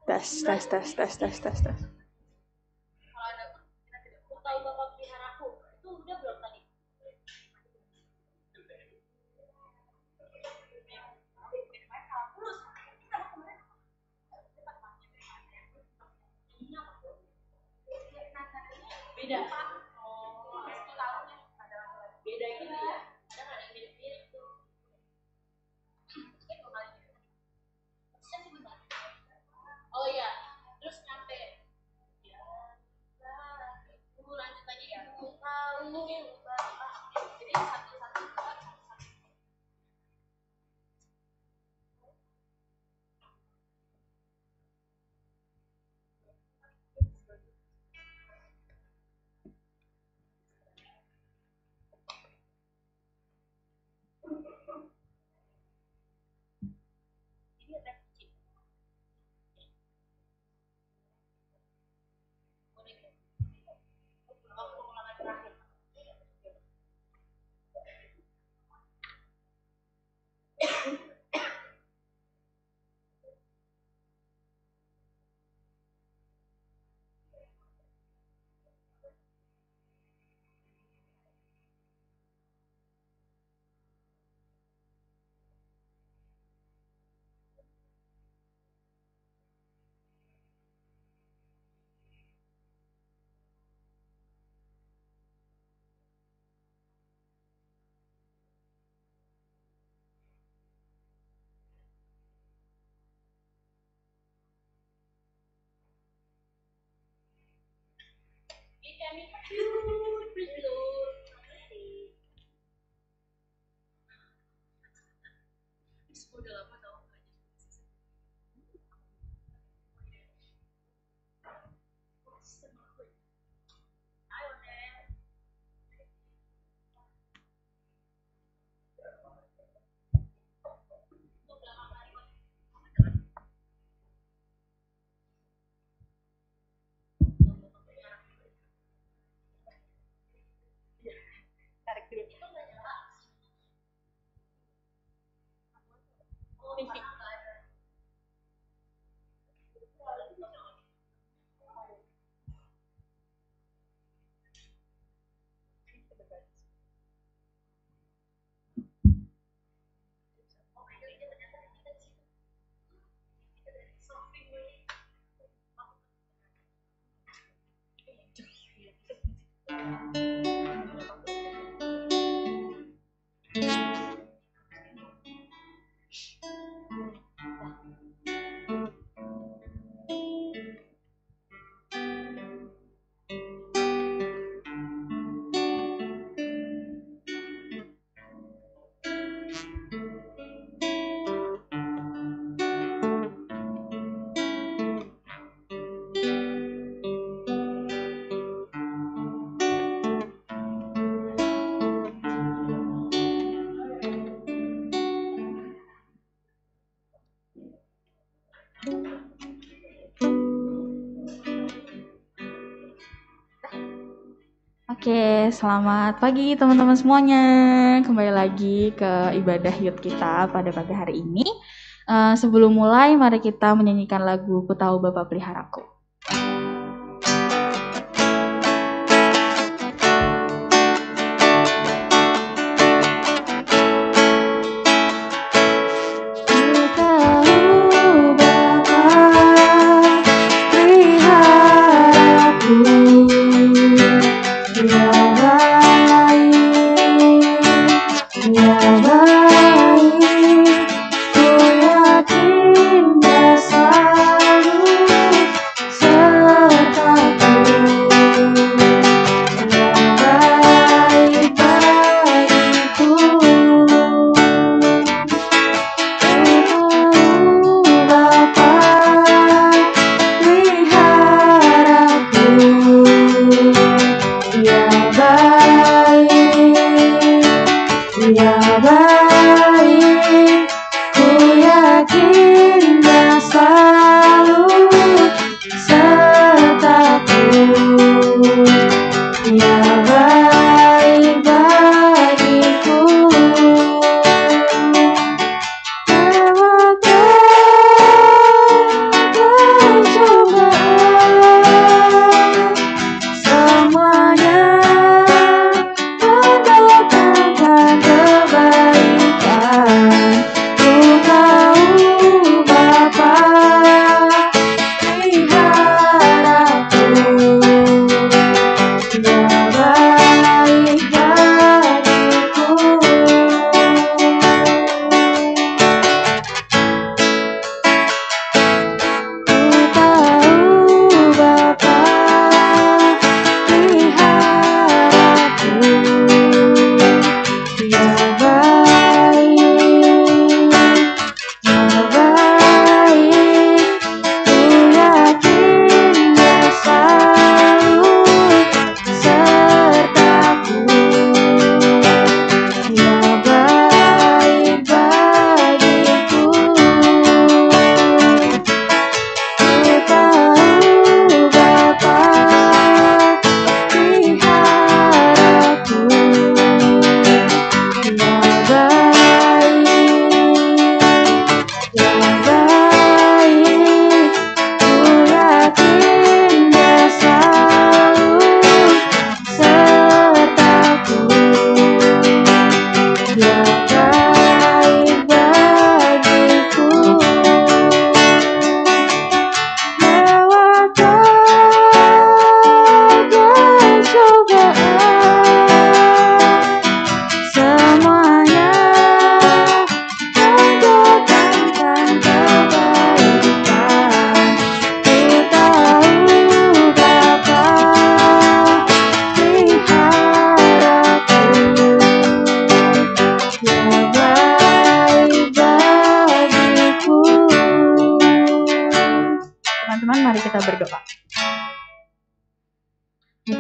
Tes, tes, tes, tes, tes, tes, tes. Aku tahu bapak peliharaku. Itu udah belum tadi? Beda. Oh, aku tahu nih. Beda itu ya. Kadang ada yang mirip-mirip tuh. Oh iya, terus nyampe. Ya, lanjut lagi ya. Aku tahu. Jadi satu-satu. Udah lama tau nggak jadi. Ayo Nen. Tarik dulu. Mimpi. Oke, selamat pagi teman-teman semuanya. Kembali lagi ke ibadah youth kita pada pagi hari ini. Sebelum mulai, mari kita menyanyikan lagu Ku Tahu Bapa Peliharaku.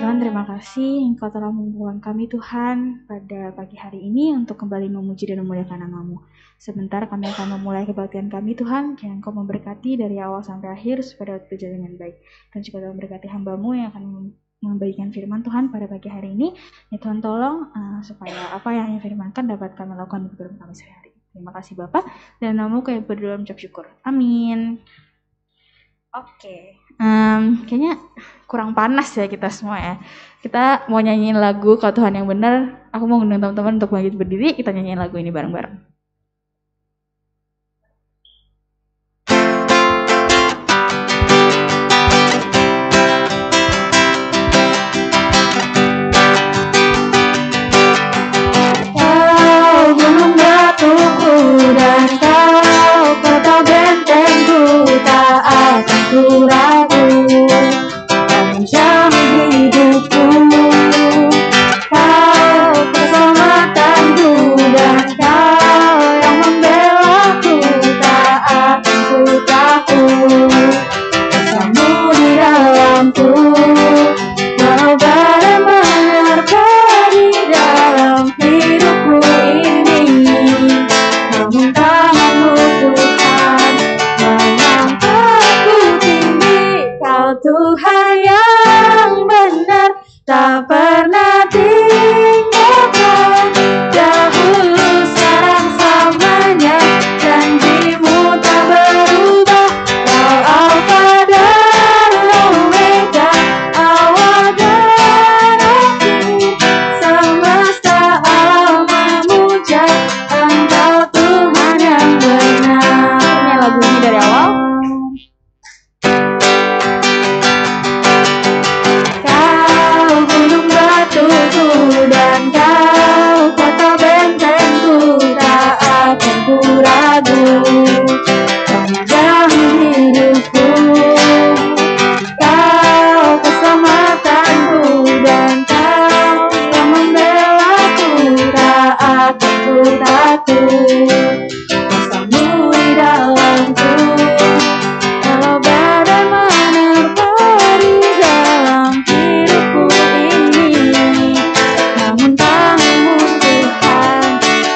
Tuhan, terima kasih Engkau telah membuang kami Tuhan pada pagi hari ini untuk kembali memuji dan memuliakan nama-Mu. Sebentar kami akan memulai kebaktian kami Tuhan, kiranya Engkau memberkati dari awal sampai akhir supaya dapat berjalan dengan baik. Dan juga Tuhan memberkati hamba-Mu yang akan membagikan firman Tuhan pada pagi hari ini. Ya Tuhan tolong supaya apa yang firmankan dapat kami lakukan di kehidupan kami sehari. Terima kasih Bapak, dan nama-Mu kami berdoa mengucap syukur. Amin. Oke. Kayaknya kurang panas ya kita semua ya. Kita mau nyanyiin lagu Kau Tuhan yang benar. Aku mau ngundang teman-teman untuk bangkit berdiri. Kita nyanyiin lagu ini bareng-bareng. Kau gunung batuku dan kau kota bentengku, tak akan ku ragu. Jamin hidupku, kau keselamatanku dan kau yang membelaku, tak akan ku takut. Kuasamu di dalamku, walau badai menerpa di dalam hidupku ini, namun tanganmu Tuhan mengangkatku tinggi. Kau Tuhan yang benar, tak pernah tinggalkan. Dahulu sekarang selamanya, janji-Mu tak berubah. Kau Alfa dan Omega, awal dan akhir. Semesta alam memuja Engkau Tuhan yang benar. Ini lagu ini dari awal. Kau gunung batuku dan kau kota bentengku, tak akan ku ragu. Panjang hidupku, kau keselamatanku dan kau yang membelaku, tak akan ku takut. Kuasamu di dalamku, walau badai menerpa di dalam hidupku ini, namun tangan-Mu Tuhan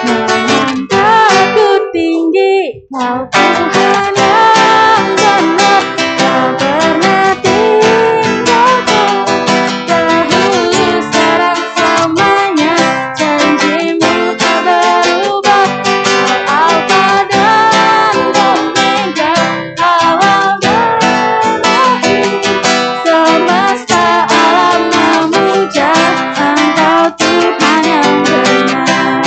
mengangkatku tinggi. Kau Tuhan yang benar, tak pernah tinggalkan. Dahulu sekarang selamanya, janji-Mu tak berubah. Kau Alfa dan Omega, awal dan akhir. Semesta alam memuja Engkau Tuhan yang benar.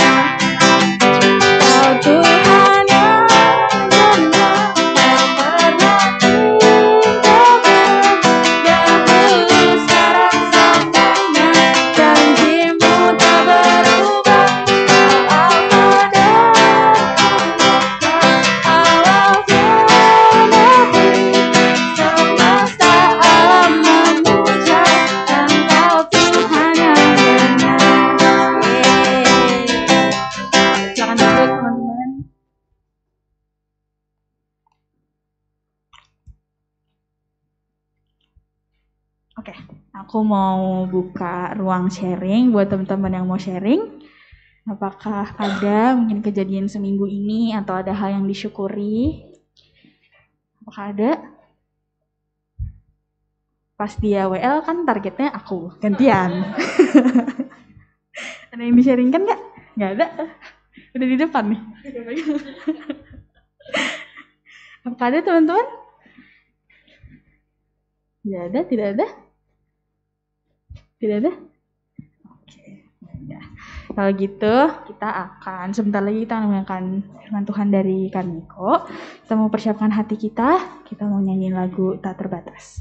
Kau Tuhan yang benar, tak pernah tinggalkan. Dahulu sekarang selamanya, janji-Mu tak berubah. Kau Alfa dan Omega, awal dan akhir. Semesta alam memuja Engkau Tuhan yang benar. Silakan duduk teman-teman. Oke, aku mau buka ruang sharing buat teman-teman yang mau sharing. Apakah ada mungkin kejadian seminggu ini atau ada hal yang disyukuri? Apakah ada? Pas dia WL kan targetnya aku, gantian. Ada yang di-sharingkan nggak? Nggak ada. Udah di depan nih. Apakah ada teman-teman? Tidak ada, tidak ada? Tidak ada? Oke, ya. Kalau gitu kita akan sebentar lagi kita mendengarkan firman Tuhan dari Kak Niko. Kita mau persiapkan hati kita mau nyanyiin lagu Tak Terbatas.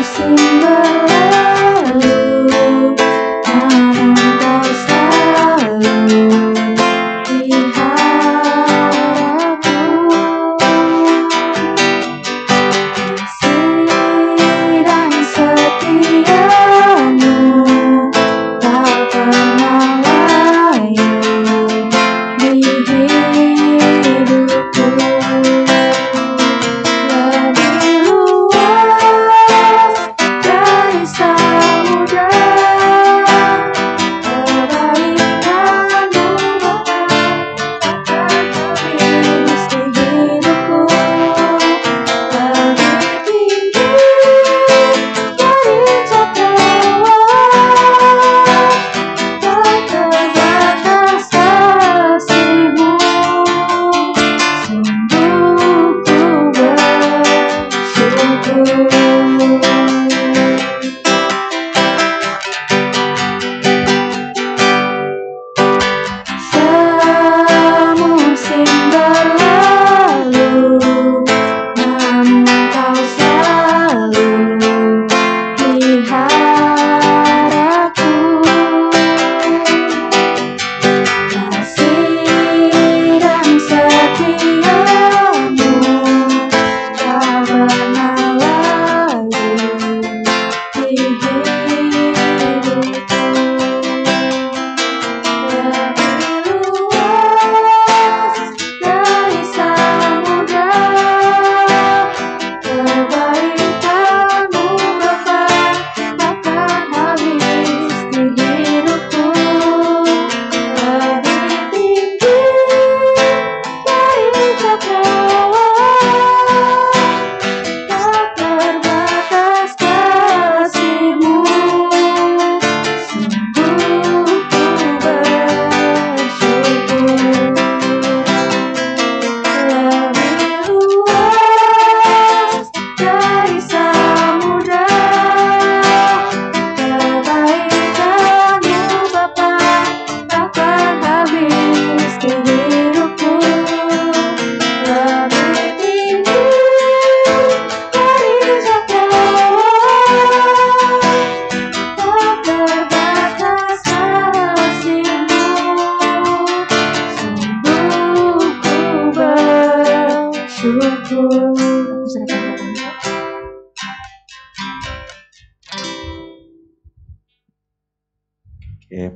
Musim berlalu, namun kau selalu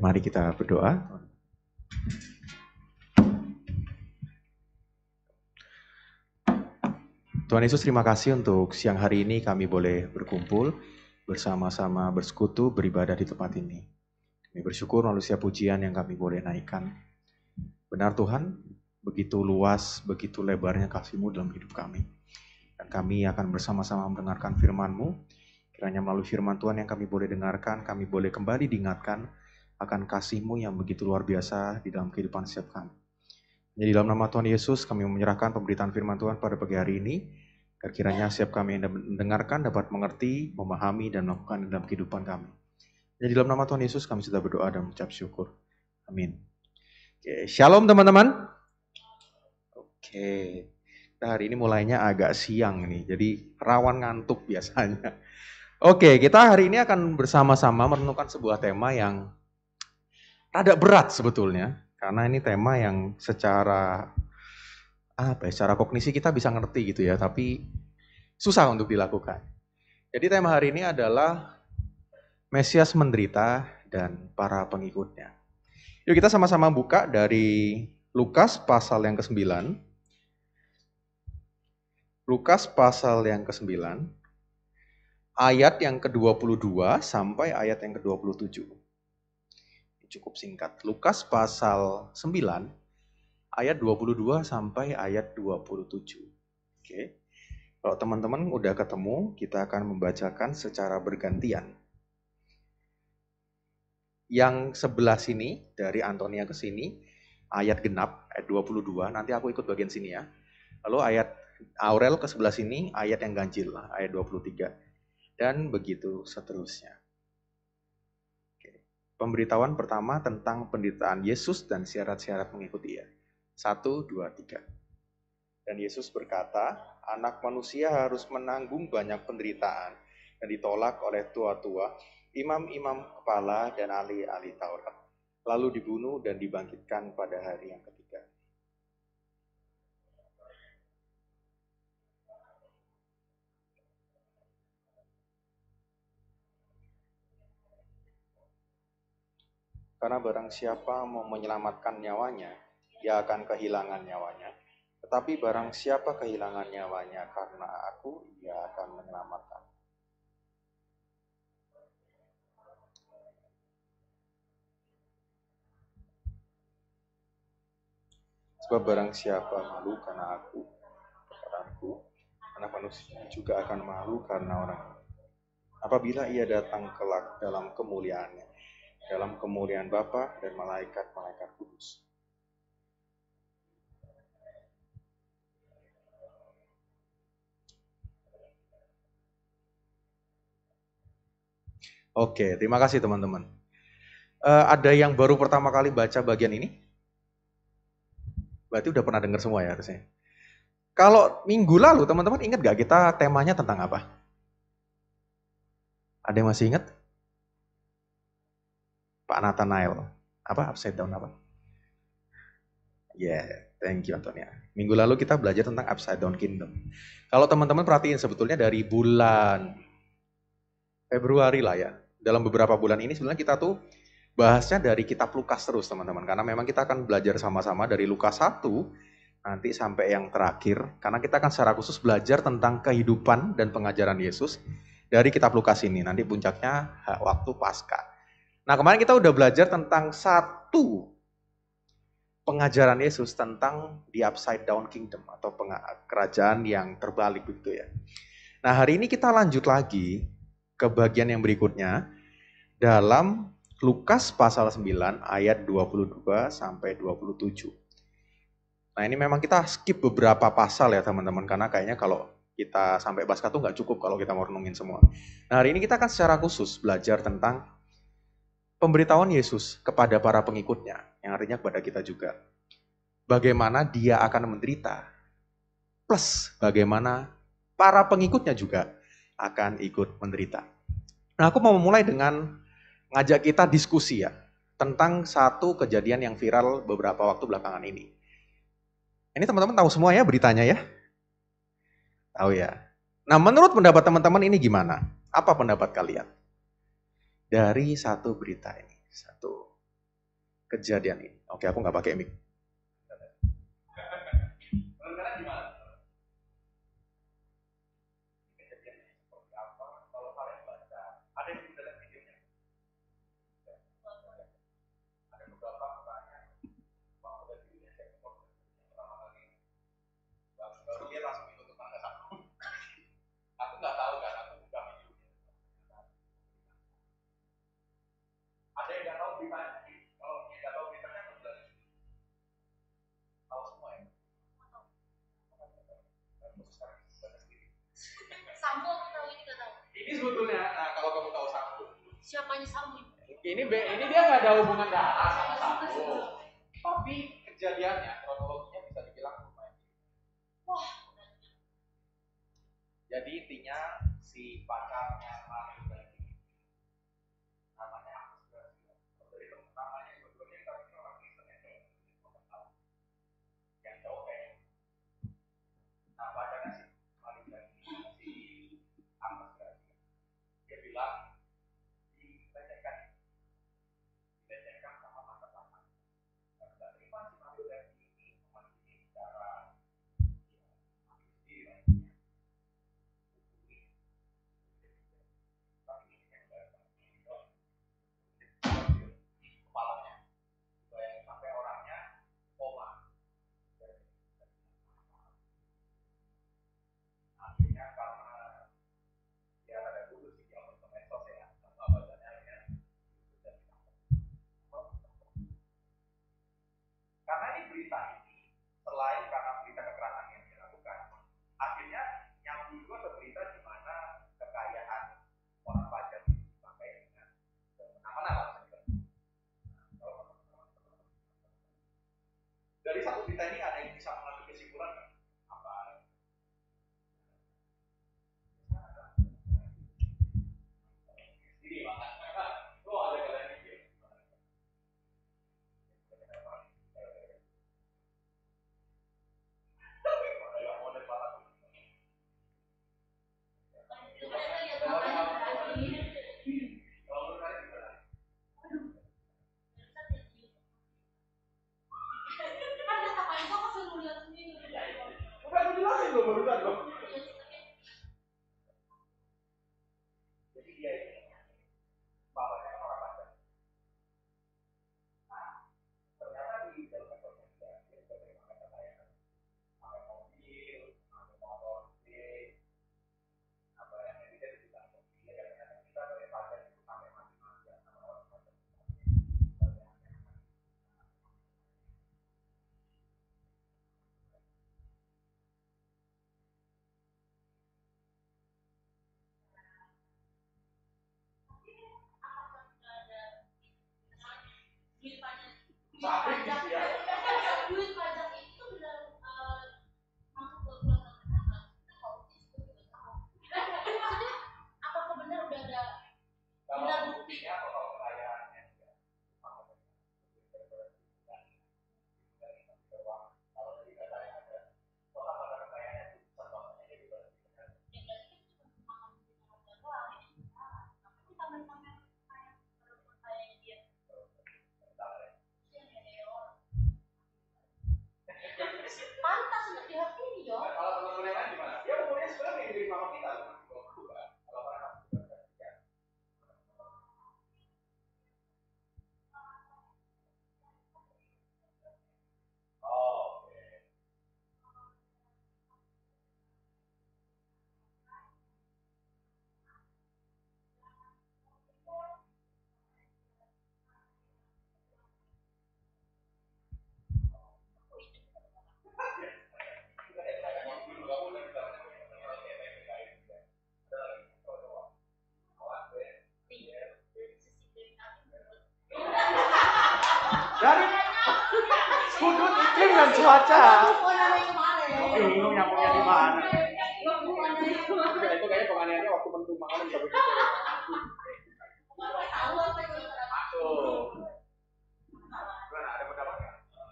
Mari kita berdoa. Tuhan Yesus, terima kasih untuk siang hari ini kami boleh berkumpul, bersama-sama bersekutu, beribadah di tempat ini. Kami bersyukur melalui setiap pujian yang kami boleh naikkan. Benar Tuhan, begitu luas, begitu lebarnya kasih-Mu dalam hidup kami. Dan kami akan bersama-sama mendengarkan firman-Mu. Kiranya melalui firman Tuhan yang kami boleh dengarkan, kami boleh kembali diingatkan akan kasih-Mu yang begitu luar biasa di dalam kehidupan setiap kami. Jadi dalam nama Tuhan Yesus kami menyerahkan pemberitaan firman Tuhan pada pagi hari ini. Agar kiranya setiap kami yang mendengarkan dapat mengerti, memahami, dan melakukan dalam kehidupan kami. Jadi dalam nama Tuhan Yesus kami sudah berdoa dan mengucap syukur. Amin. Oke, shalom teman-teman. Oke, nah, hari ini mulainya agak siang nih, jadi rawan ngantuk biasanya. Oke, kita hari ini akan bersama-sama merenungkan sebuah tema yang rada berat sebetulnya, karena ini tema yang secara secara kognisi kita bisa ngerti gitu ya, tapi susah untuk dilakukan. Jadi tema hari ini adalah Mesias menderita dan para pengikutnya. Yuk kita sama-sama buka dari Lukas pasal yang ke-9. Lukas pasal yang ke-9, ayat yang ke-22 sampai ayat yang ke-27. Cukup singkat. Lukas pasal 9 ayat 22 sampai ayat 27. Oke. Kalau teman-teman udah ketemu, kita akan membacakan secara bergantian. Yang sebelah sini dari Antonia ke sini ayat genap ayat 22, nanti aku ikut bagian sini ya. Lalu ayat Aurel ke sebelah sini ayat yang ganjil ayat 23 dan begitu seterusnya. Pemberitahuan pertama tentang penderitaan Yesus dan syarat-syarat mengikuti Dia. 1, 2, 3. Dan Yesus berkata, anak manusia harus menanggung banyak penderitaan dan ditolak oleh tua-tua, imam-imam kepala dan ahli-ahli Taurat. Lalu dibunuh dan dibangkitkan pada hari yang ketiga. Karena barang siapa mau menyelamatkan nyawanya, dia akan kehilangan nyawanya. Tetapi barang siapa kehilangan nyawanya karena aku, ia akan menyelamatkan. Sebab barang siapa malu karena aku, anak manusia juga akan malu karena orang. Apabila ia datang kelak dalam kemuliaannya, dalam kemuliaan Bapa dan malaikat-malaikat kudus. Oke, terima kasih teman-teman. Ada yang baru pertama kali baca bagian ini? Berarti udah pernah dengar semua ya harusnya. Kalau minggu lalu teman-teman ingat gak kita temanya tentang apa? Ada yang masih ingat? Pak Nathanael. Apa? Upside down apa? Thank you Antonia. Minggu lalu kita belajar tentang Upside Down Kingdom. Kalau teman-teman perhatiin sebetulnya dari bulan Februari lah ya. Dalam beberapa bulan ini sebenarnya kita tuh bahasnya dari kitab Lukas terus teman-teman. Karena memang kita akan belajar sama-sama dari Lukas 1 nanti sampai yang terakhir. Karena kita akan secara khusus belajar tentang kehidupan dan pengajaran Yesus dari kitab Lukas ini. Nanti puncaknya waktu Paskah. Nah kemarin kita udah belajar tentang satu pengajaran Yesus tentang the upside down kingdom atau kerajaan yang terbalik begitu ya. Nah hari ini kita lanjut lagi ke bagian yang berikutnya dalam Lukas pasal 9 ayat 22 sampai 27. Nah ini memang kita skip beberapa pasal ya teman-teman karena kayaknya kalau kita sampai Paskah tuh nggak cukup kalau kita mau renungin semua. Nah hari ini kita akan secara khusus belajar tentang pemberitahuan Yesus kepada para pengikutnya, yang artinya kepada kita juga. Bagaimana dia akan menderita, plus bagaimana para pengikutnya juga akan ikut menderita. Nah aku mau memulai dengan ngajak kita diskusi ya, tentang satu kejadian yang viral beberapa waktu belakangan ini. Ini teman-teman tahu semua ya beritanya ya? Tahu ya? Nah menurut pendapat teman-teman ini gimana? Apa pendapat kalian? Dari satu berita ini, satu kejadian ini. Oke, aku nggak pakai mic. Ini sebetulnya, nah kalau kamu tahu Sambo. Siapanya Sambo? Ini dia nggak ada hubungan darah sama Sambo. Tapi kejadiannya, kronologinya bisa dibilang lumayan. Wah. Jadi intinya si pacarnya Mario tadi namanya dari namanya sebetulnya kita pikir orang Kristen yang cowok kayak. Nah pacarnya si Mario tadi si Agus tadi dia bilang dilecehkan sama mata-mata. Dan terima si Mario tadi ini memiliki cara kepalanya sampai orangnya koma. Akhirnya karena dia ada dulu sih yang medsos ya, apa bacanya akhirnya karena ini berita ini selain karena berita kekerasan yang dilakukan, akhirnya nyambung juga ke berita di mana kekayaan orang pajak dipakai dengan semena-mena lah. Dari satu berita ini ada yang bisa mengambil kesimpulan apa? Ini lo ada kalian mikir. Udah aku jelasin loh barusan loh. Jadi dia ini bapaknya orang pajak. Nah, ternyata di dalam rekodnya dia juga terima kata saya pakai mobil, pakai motor, apa yang dia bilang dia katanya kita dari pajak itu sampai mati-mati sama orang pajak. Bukan cuaca. Bingung nyambungnya di mana. Lo Itu kayaknya penganiayaannya waktu mendung malam bisa begitu. Masuk. Gimana, ada pendapat nggak? Betul.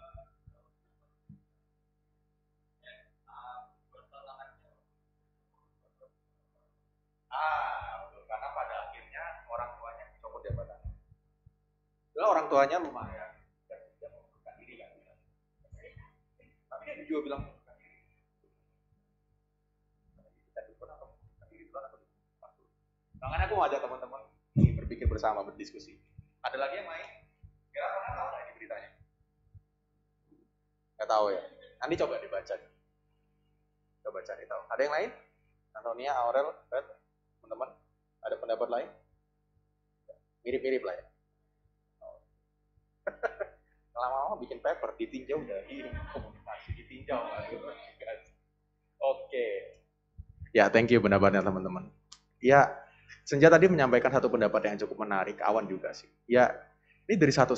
Karena pada akhirnya orang tuanya mencopot jabatan. Lalu orang tuanya lumayan. Dan dia mengundurkan diri kan. Tapi dia juga bilang mengundurkan diri. Kita dukun atau mengundurkan diri duluan atau dukun? Makanya aku ngajak teman-teman berpikir bersama, berdiskusi. Ada lagi yang main? Kira-kira tahu nggak ini beritanya? Nggak tahu ya. Nanti coba dibaca. Coba cari tahu. Ada yang lain? Antonia, Aurel, Red, teman-teman, ada pendapat lain? Mirip-mirip lah ya. Lama-lama bikin paper, ditinjau dari komunikasi, ditinjau. Oke. Ya, thank you pendapatnya teman-teman. Ya, Senja tadi menyampaikan satu pendapat yang cukup menarik, Awan juga sih. Ya, ini dari satu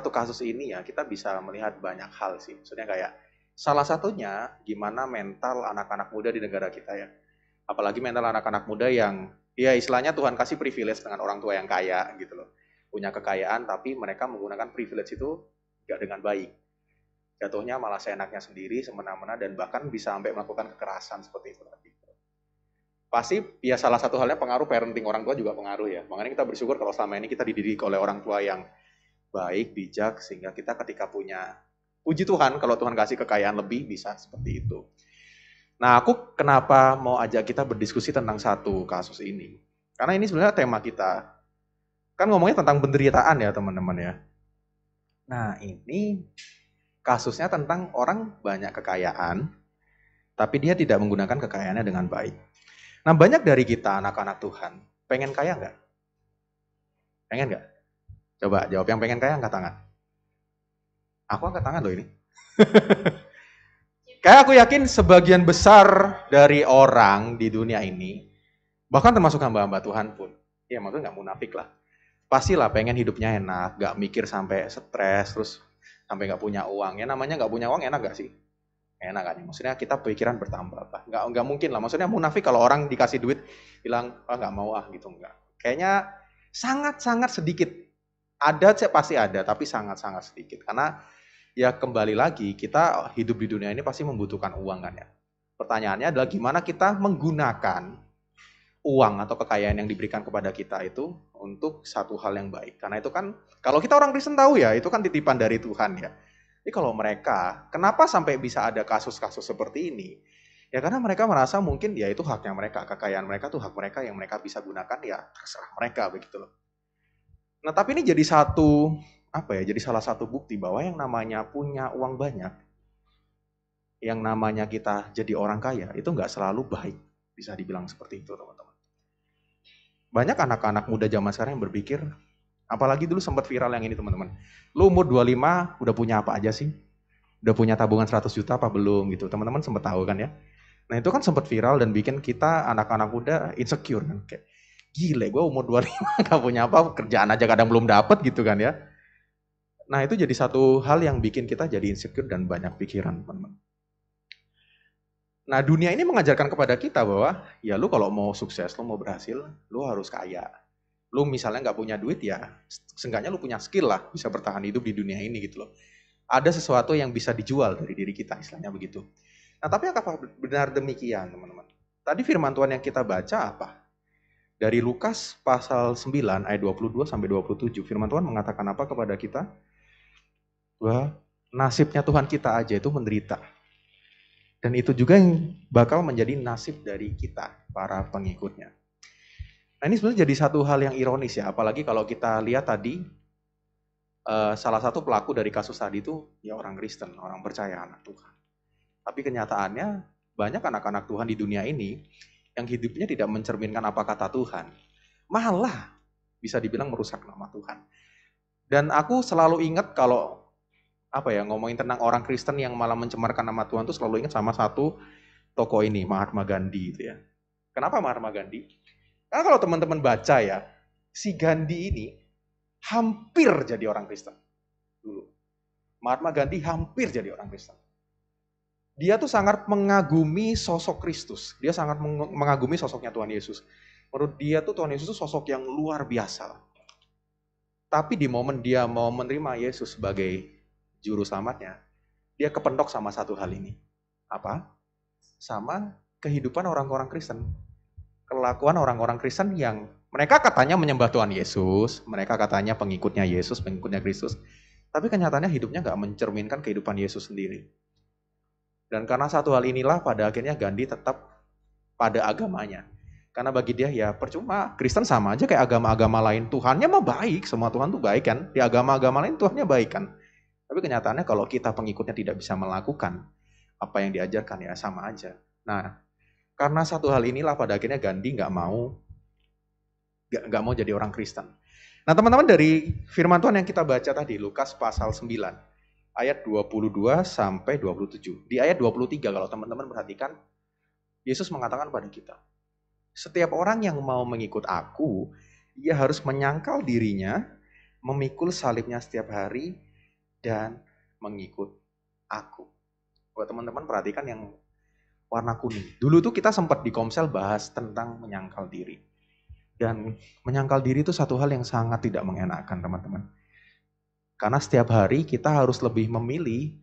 kasus ini ya, kita bisa melihat banyak hal sih. Maksudnya kayak, salah satunya gimana mental anak-anak muda di negara kita ya. Apalagi mental anak-anak muda yang, ya istilahnya Tuhan kasih privilege dengan orang tua yang kaya gitu loh. Punya kekayaan, tapi mereka menggunakan privilege itu gak dengan baik. Jatuhnya malah seenaknya sendiri, semena-mena, dan bahkan bisa sampai melakukan kekerasan seperti itu tadi. Pasti ya salah satu halnya pengaruh parenting orang tua juga pengaruh ya. Makanya kita bersyukur kalau selama ini kita dididik oleh orang tua yang baik, bijak, sehingga kita ketika punya, puji Tuhan kalau Tuhan kasih kekayaan lebih bisa seperti itu. Nah, aku kenapa mau ajak kita berdiskusi tentang satu kasus ini? Karena ini sebenarnya tema kita. Kan ngomongnya tentang penderitaan ya teman-teman ya. Nah, ini kasusnya tentang orang banyak kekayaan, tapi dia tidak menggunakan kekayaannya dengan baik. Nah, banyak dari kita anak-anak Tuhan, pengen kaya nggak? Pengen nggak? Coba jawab, yang pengen kaya angkat tangan. Aku angkat tangan loh ini. Kayak aku yakin sebagian besar dari orang di dunia ini, bahkan termasuk hamba-hamba Tuhan pun, ya maksudnya nggak munafik lah. Pastilah pengen hidupnya enak, nggak mikir sampai stres, terus sampai nggak punya uang. Ya namanya nggak punya uang enak nggak sih? Enak kan? Maksudnya kita pikiran bertambah lah. Nggak mungkin lah. Maksudnya munafik kalau orang dikasih duit bilang nggak mau gitu nggak. Kayaknya sangat-sangat sedikit. Ada sih pasti ada, tapi sangat-sangat sedikit. Karena ya kembali lagi kita hidup di dunia ini pasti membutuhkan uang kan ya. Pertanyaannya adalah gimana kita menggunakan uang atau kekayaan yang diberikan kepada kita itu untuk satu hal yang baik. Karena itu kan kalau kita orang Kristen tahu ya itu kan titipan dari Tuhan ya. Jadi kalau mereka, kenapa sampai bisa ada kasus-kasus seperti ini? Ya karena mereka merasa mungkin ya itu haknya mereka, kekayaan mereka tuh hak mereka yang mereka bisa gunakan ya terserah mereka begitu loh. Nah tapi ini jadi jadi salah satu bukti bahwa yang namanya punya uang banyak, yang namanya kita jadi orang kaya itu nggak selalu baik, bisa dibilang seperti itu teman-teman. Banyak anak-anak muda zaman sekarang yang berpikir, apalagi dulu sempat viral yang ini teman-teman. Lu umur 25 udah punya apa aja sih? Udah punya tabungan 100 juta apa belum gitu. Teman-teman sempat tahu kan ya. Nah itu kan sempat viral dan bikin kita anak-anak muda insecure kan. Kayak gile gue umur 25 gak punya apa, kerjaan aja kadang belum dapet gitu kan ya. Nah itu jadi satu hal yang bikin kita jadi insecure dan banyak pikiran teman-teman. Nah dunia ini mengajarkan kepada kita bahwa ya lu kalau mau sukses, lu mau berhasil, lu harus kaya. Lu misalnya nggak punya duit ya, seenggaknya lu punya skill lah, bisa bertahan hidup di dunia ini gitu loh. Ada sesuatu yang bisa dijual dari diri kita, istilahnya begitu. Nah tapi apakah benar demikian teman-teman? Tadi firman Tuhan yang kita baca apa? Dari Lukas pasal 9 ayat 22 sampai 27, firman Tuhan mengatakan apa kepada kita? Bahwa nasibnya Tuhan kita aja itu menderita. Dan itu juga yang bakal menjadi nasib dari kita, para pengikutnya. Nah ini sebenarnya jadi satu hal yang ironis ya, apalagi kalau kita lihat tadi, salah satu pelaku dari kasus tadi itu ya orang Kristen, orang percaya anak Tuhan. Tapi kenyataannya banyak anak-anak Tuhan di dunia ini yang hidupnya tidak mencerminkan apa kata Tuhan. Malah bisa dibilang merusak nama Tuhan. Dan aku selalu ingat kalau ngomongin tentang orang Kristen yang malah mencemarkan nama Tuhan tuh selalu ingat sama satu tokoh ini, Mahatma Gandhi itu ya. Kenapa Mahatma Gandhi? Karena kalau teman-teman baca ya, si Gandhi ini hampir jadi orang Kristen dulu. Mahatma Gandhi hampir jadi orang Kristen. Dia tuh sangat mengagumi sosok Kristus. Dia sangat mengagumi sosoknya Tuhan Yesus. Menurut dia tuh Tuhan Yesus tuh sosok yang luar biasa. Tapi di momen dia mau menerima Yesus sebagai juru selamatnya, dia kepentok sama satu hal ini. Apa? Sama kehidupan orang-orang Kristen. Kelakuan orang-orang Kristen yang mereka katanya menyembah Tuhan Yesus, mereka katanya pengikutnya Yesus, pengikutnya Kristus, tapi kenyataannya hidupnya nggak mencerminkan kehidupan Yesus sendiri. Dan karena satu hal inilah pada akhirnya Gandhi tetap pada agamanya. Karena bagi dia ya percuma, Kristen sama aja kayak agama-agama lain. Tuhannya mah baik, semua Tuhan tuh baik kan. Di agama-agama lain Tuhannya baik kan. Tapi kenyataannya kalau kita pengikutnya tidak bisa melakukan apa yang diajarkan ya sama aja. Nah, karena satu hal inilah pada akhirnya Gandhi nggak mau jadi orang Kristen. Nah teman-teman dari firman Tuhan yang kita baca tadi, Lukas pasal 9, ayat 22 sampai 27. Di ayat 23 kalau teman-teman perhatikan, Yesus mengatakan pada kita, setiap orang yang mau mengikut aku, ia harus menyangkal dirinya, memikul salibnya setiap hari, dan mengikut aku. Buat teman-teman perhatikan yang warna kuning. Dulu tuh kita sempat di Komsel bahas tentang menyangkal diri. Dan menyangkal diri itu satu hal yang sangat tidak mengenakan teman-teman. Karena setiap hari kita harus lebih memilih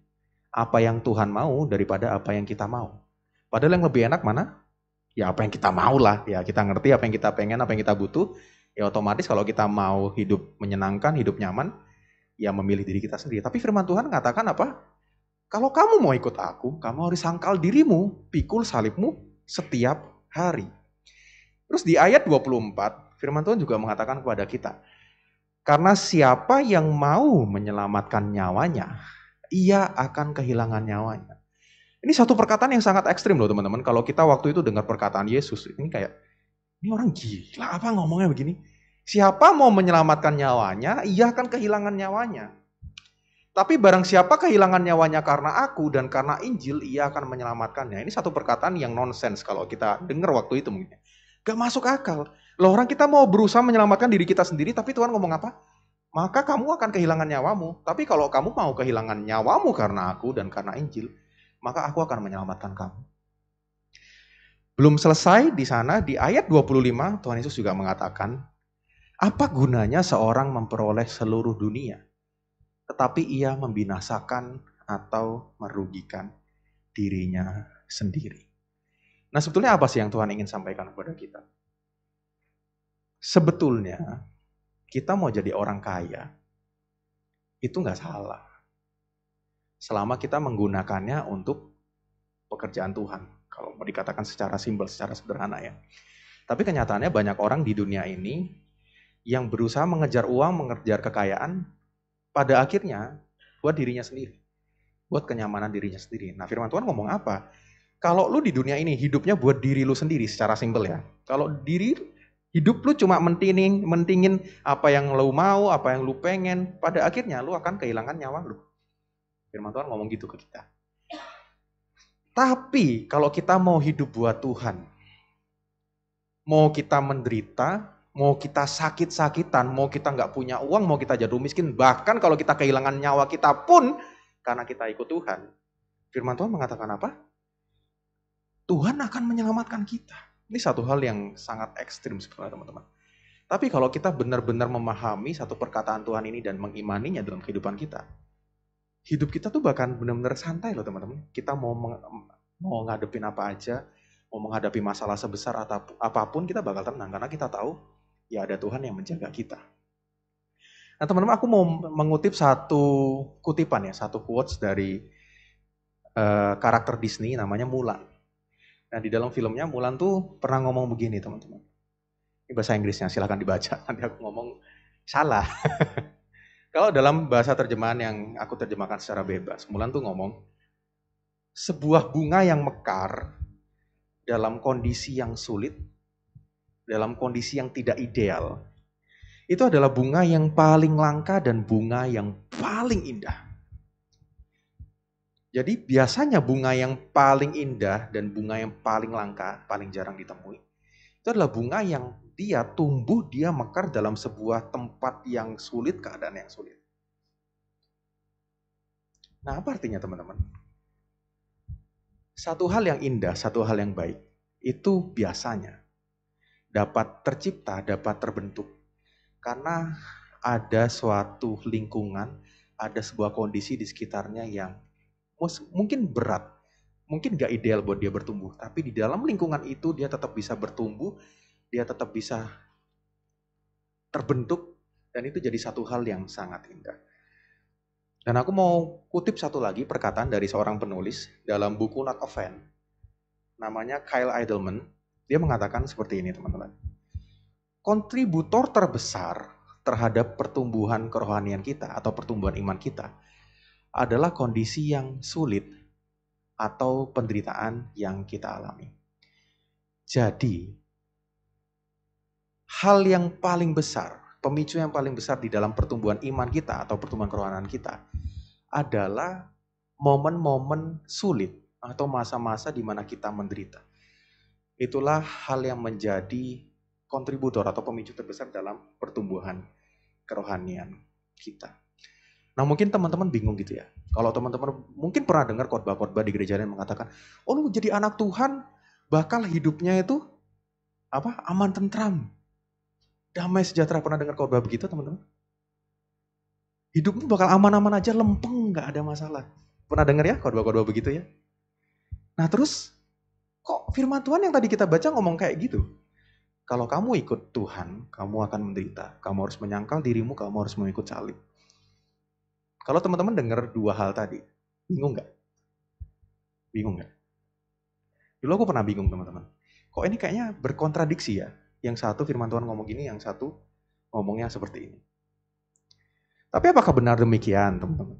apa yang Tuhan mau daripada apa yang kita mau. Padahal yang lebih enak mana? Ya apa yang kita mau lah. Ya kita ngerti apa yang kita pengen, apa yang kita butuh. Ya otomatis kalau kita mau hidup menyenangkan, hidup nyaman, ya memilih diri kita sendiri. Tapi firman Tuhan mengatakan apa? Kalau kamu mau ikut aku, kamu harus sangkal dirimu, pikul salibmu setiap hari. Terus di ayat 24, firman Tuhan juga mengatakan kepada kita, karena siapa yang mau menyelamatkan nyawanya, ia akan kehilangan nyawanya. Ini satu perkataan yang sangat ekstrim loh teman-teman. Kalau kita waktu itu dengar perkataan Yesus, ini kayak, ini orang gila apa ngomongnya begini? Siapa mau menyelamatkan nyawanya, ia akan kehilangan nyawanya. Tapi barang siapa kehilangan nyawanya karena aku dan karena Injil, ia akan menyelamatkannya. Ini satu perkataan yang nonsens kalau kita dengar waktu itu mungkin. Gak masuk akal. Loh orang kita mau berusaha menyelamatkan diri kita sendiri, tapi Tuhan ngomong apa? Maka kamu akan kehilangan nyawamu. Tapi kalau kamu mau kehilangan nyawamu karena aku dan karena Injil, maka aku akan menyelamatkan kamu. Belum selesai di sana, di ayat 25, Tuhan Yesus juga mengatakan, apa gunanya seorang memperoleh seluruh dunia, tetapi ia membinasakan atau merugikan dirinya sendiri. Nah sebetulnya apa sih yang Tuhan ingin sampaikan kepada kita? Sebetulnya kita mau jadi orang kaya, itu nggak salah. Selama kita menggunakannya untuk pekerjaan Tuhan. Kalau mau dikatakan secara simpel, secara sederhana ya. Tapi kenyataannya banyak orang di dunia ini yang berusaha mengejar uang, mengejar kekayaan, pada akhirnya buat dirinya sendiri. Buat kenyamanan dirinya sendiri. Nah firman Tuhan ngomong apa? Kalau lu di dunia ini hidupnya buat diri lu sendiri secara simpel ya. Kalau hidup lu cuma mentingin apa yang lu mau, apa yang lu pengen, pada akhirnya lu akan kehilangan nyawa lu. Firman Tuhan ngomong gitu ke kita. Tapi kalau kita mau hidup buat Tuhan, mau kita menderita, mau kita sakit-sakitan, mau kita nggak punya uang, mau kita jatuh miskin, bahkan kalau kita kehilangan nyawa kita pun karena kita ikut Tuhan. Firman Tuhan mengatakan apa? Tuhan akan menyelamatkan kita. Ini satu hal yang sangat ekstrim sebenarnya teman-teman. Tapi kalau kita benar-benar memahami satu perkataan Tuhan ini dan mengimaninya dalam kehidupan kita, hidup kita tuh bahkan benar-benar santai loh teman-teman. Kita mau ngadepin apa aja, mau menghadapi masalah sebesar atau apapun, kita bakal tenang. Karena kita tahu ya ada Tuhan yang menjaga kita. Nah teman-teman, aku mau mengutip satu kutipan ya, satu quotes dari karakter Disney namanya Mulan. Nah di dalam filmnya Mulan tuh pernah ngomong begini teman-teman. Ini bahasa Inggrisnya, silahkan dibaca. Nanti aku ngomong salah. Kalau dalam bahasa terjemahan yang aku terjemahkan secara bebas, Mulan tuh ngomong, sebuah bunga yang mekar dalam kondisi yang sulit, dalam kondisi yang tidak ideal, itu adalah bunga yang paling langka dan bunga yang paling indah. Jadi biasanya bunga yang paling indah dan bunga yang paling langka, paling jarang ditemui, itu adalah bunga yang dia tumbuh, dia mekar dalam sebuah tempat yang sulit, keadaan yang sulit. Nah apa artinya teman-teman? Satu hal yang indah, satu hal yang baik, itu biasanya dapat tercipta, dapat terbentuk. Karena ada suatu lingkungan, ada sebuah kondisi di sekitarnya yang mungkin berat, mungkin gak ideal buat dia bertumbuh. Tapi di dalam lingkungan itu dia tetap bisa bertumbuh, dia tetap bisa terbentuk, dan itu jadi satu hal yang sangat indah. Dan aku mau kutip satu lagi perkataan dari seorang penulis dalam buku Not Offend. Namanya Kyle Idleman. Dia mengatakan seperti ini, teman-teman. Kontributor terbesar terhadap pertumbuhan kerohanian kita atau pertumbuhan iman kita adalah kondisi yang sulit atau penderitaan yang kita alami. Jadi, hal yang paling besar, pemicu yang paling besar di dalam pertumbuhan iman kita atau pertumbuhan kerohanian kita adalah momen-momen sulit atau masa-masa di mana kita menderita. Itulah hal yang menjadi kontributor atau pemicu terbesar dalam pertumbuhan kerohanian kita. Nah, mungkin teman-teman bingung gitu ya. Kalau teman-teman mungkin pernah dengar khotbah-khotbah di gereja yang mengatakan, "Oh, lu jadi anak Tuhan, bakal hidupnya itu aman tentram, damai sejahtera." Pernah dengar khotbah begitu, teman-teman? Hidupmu bakal aman-aman aja, lempeng, nggak ada masalah. Pernah dengar ya khotbah-khotbah begitu ya? Nah, terus kok firman Tuhan yang tadi kita baca ngomong kayak gitu? Kalau kamu ikut Tuhan, kamu akan menderita. Kamu harus menyangkal dirimu, kamu harus mengikut salib. Kalau teman-teman dengar dua hal tadi, bingung nggak? Bingung nggak? Dulu aku pernah bingung, teman-teman. Kok ini kayaknya berkontradiksi ya? Yang satu firman Tuhan ngomong gini, yang satu ngomongnya seperti ini. Tapi apakah benar demikian, teman-teman?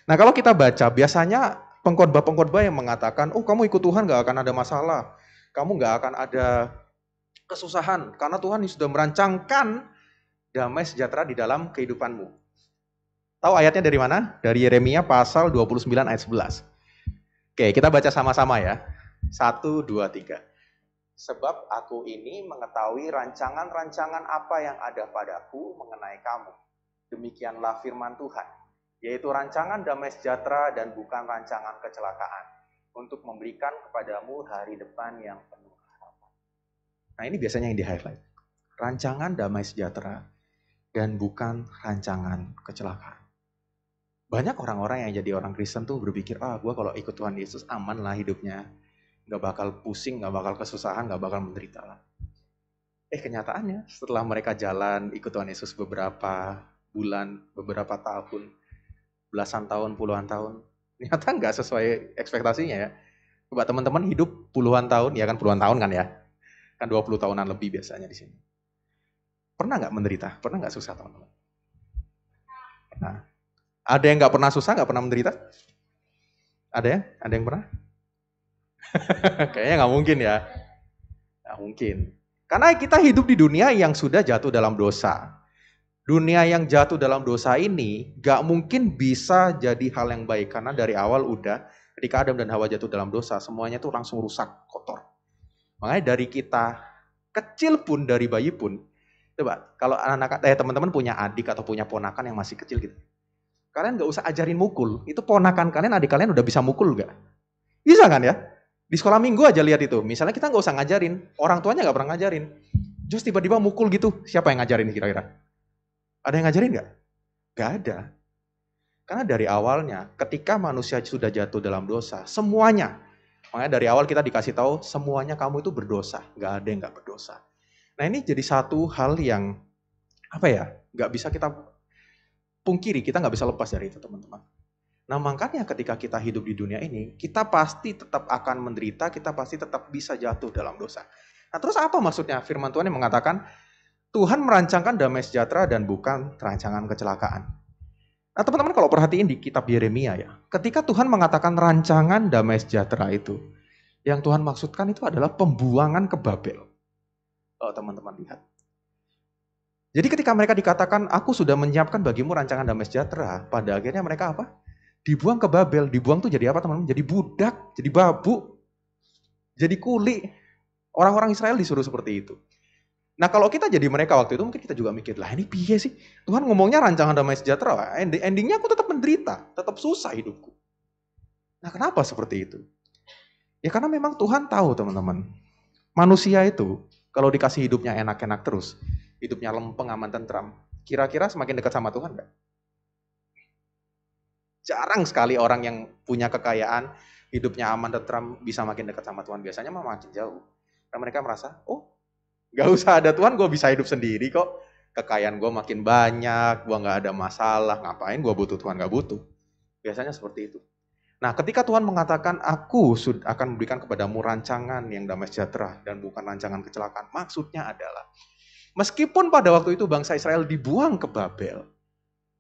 Nah, kalau kita baca, biasanya pengkhotbah-pengkhotbah yang mengatakan, "Oh, kamu ikut Tuhan gak akan ada masalah. Kamu gak akan ada kesusahan. Karena Tuhan sudah merancangkan damai sejahtera di dalam kehidupanmu." Tahu ayatnya dari mana? Dari Yeremia pasal 29 ayat 11. Oke, kita baca sama-sama ya. 1, 2, 3. "Sebab aku ini mengetahui rancangan-rancangan apa yang ada padaku mengenai kamu. Demikianlah firman Tuhan, yaitu rancangan damai sejahtera dan bukan rancangan kecelakaan, untuk memberikan kepadamu hari depan yang penuh harapan." Nah, ini biasanya yang di-highlight. Rancangan damai sejahtera dan bukan rancangan kecelakaan. Banyak orang-orang yang jadi orang Kristen tuh berpikir, gue kalau ikut Tuhan Yesus aman lah hidupnya. Gak bakal pusing, gak bakal kesusahan, gak bakal menderita lah. Kenyataannya setelah mereka jalan ikut Tuhan Yesus beberapa bulan, beberapa tahun, belasan tahun, puluhan tahun, ternyata nggak sesuai ekspektasinya ya. Coba teman-teman hidup puluhan tahun, ya kan puluhan tahun kan ya, kan 20 tahunan lebih biasanya di sini. Pernah nggak menderita? Pernah nggak susah, teman-teman? Pernah. Ada yang nggak pernah susah, nggak pernah menderita? Ada ya? Ada yang pernah? Kayaknya nggak mungkin ya. Nggak mungkin. Karena kita hidup di dunia yang sudah jatuh dalam dosa. Dunia yang jatuh dalam dosa ini gak mungkin bisa jadi hal yang baik. Karena dari awal udah, ketika Adam dan Hawa jatuh dalam dosa, semuanya tuh langsung rusak, kotor. Makanya dari kita kecil pun, dari bayi pun, coba kalau teman-teman punya adik atau punya ponakan yang masih kecil gitu, kalian gak usah ajarin mukul. Itu ponakan kalian, adik kalian udah bisa mukul gak? Bisa kan ya? Di sekolah minggu aja lihat itu. Misalnya kita gak usah ngajarin, orang tuanya gak pernah ngajarin. Terus tiba-tiba mukul gitu, siapa yang ngajarin kira-kira? Ada yang ngajarin nggak? Nggak ada. Karena dari awalnya, ketika manusia sudah jatuh dalam dosa, semuanya, makanya dari awal kita dikasih tahu, semuanya kamu itu berdosa. Nggak ada yang nggak berdosa. Nah, ini jadi satu hal yang, nggak bisa kita pungkiri, kita nggak bisa lepas dari itu, teman-teman. Nah, makanya ketika kita hidup di dunia ini, kita pasti tetap akan menderita, kita pasti tetap bisa jatuh dalam dosa. Nah, terus apa maksudnya firman Tuhan yang mengatakan, Tuhan merancangkan damai sejahtera dan bukan rancangan kecelakaan. Nah, teman-teman kalau perhatiin di kitab Yeremia ya, ketika Tuhan mengatakan rancangan damai sejahtera itu, yang Tuhan maksudkan itu adalah pembuangan ke Babel. Kalau teman-teman lihat. Jadi ketika mereka dikatakan, aku sudah menyiapkan bagimu rancangan damai sejahtera, pada akhirnya mereka apa? Dibuang ke Babel. Dibuang tuh jadi apa, teman-teman? Jadi budak, jadi babu, jadi kuli. Orang-orang Israel disuruh seperti itu. Nah, kalau kita jadi mereka waktu itu, mungkin kita juga mikir, lah ini piye sih? Tuhan ngomongnya rancangan damai sejahtera, endingnya aku tetap menderita, tetap susah hidupku. Nah, kenapa seperti itu? Ya karena memang Tuhan tahu teman-teman. Manusia itu kalau dikasih hidupnya enak-enak terus, hidupnya lempeng, aman, tentram, kira-kira semakin dekat sama Tuhan nggak? Jarang sekali orang yang punya kekayaan, hidupnya aman, tentram, bisa makin dekat sama Tuhan. Biasanya mah makin jauh. Karena mereka merasa, oh nggak usah ada Tuhan, gue bisa hidup sendiri kok. Kekayaan gue makin banyak, gue nggak ada masalah, ngapain gue butuh Tuhan, nggak butuh. Biasanya seperti itu. Nah, ketika Tuhan mengatakan, aku akan memberikan kepadamu rancangan yang damai sejahtera dan bukan rancangan kecelakaan. Maksudnya adalah, meskipun pada waktu itu bangsa Israel dibuang ke Babel,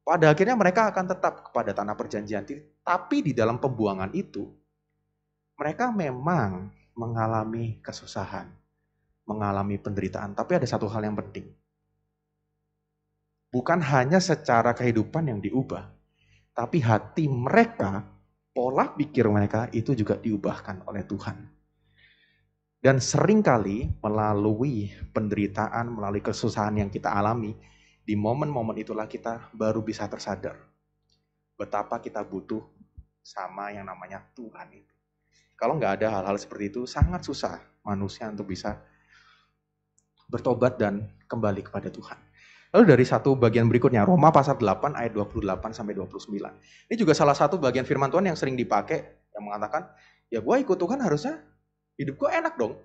pada akhirnya mereka akan tetap kepada tanah perjanjian. Tapi di dalam pembuangan itu, mereka memang mengalami kesusahan, mengalami penderitaan. Tapi ada satu hal yang penting. Bukan hanya secara kehidupan yang diubah, tapi hati mereka, pola pikir mereka itu juga diubahkan oleh Tuhan. Dan seringkali melalui penderitaan, melalui kesusahan yang kita alami, di momen-momen itulah kita baru bisa tersadar betapa kita butuh sama yang namanya Tuhan itu. Kalau nggak ada hal-hal seperti itu, sangat susah manusia untuk bisa bertobat dan kembali kepada Tuhan. Lalu dari satu bagian berikutnya, Roma pasal 8 ayat 28 sampai 29. Ini juga salah satu bagian firman Tuhan yang sering dipakai, yang mengatakan, ya gue ikut Tuhan harusnya hidup gue enak dong.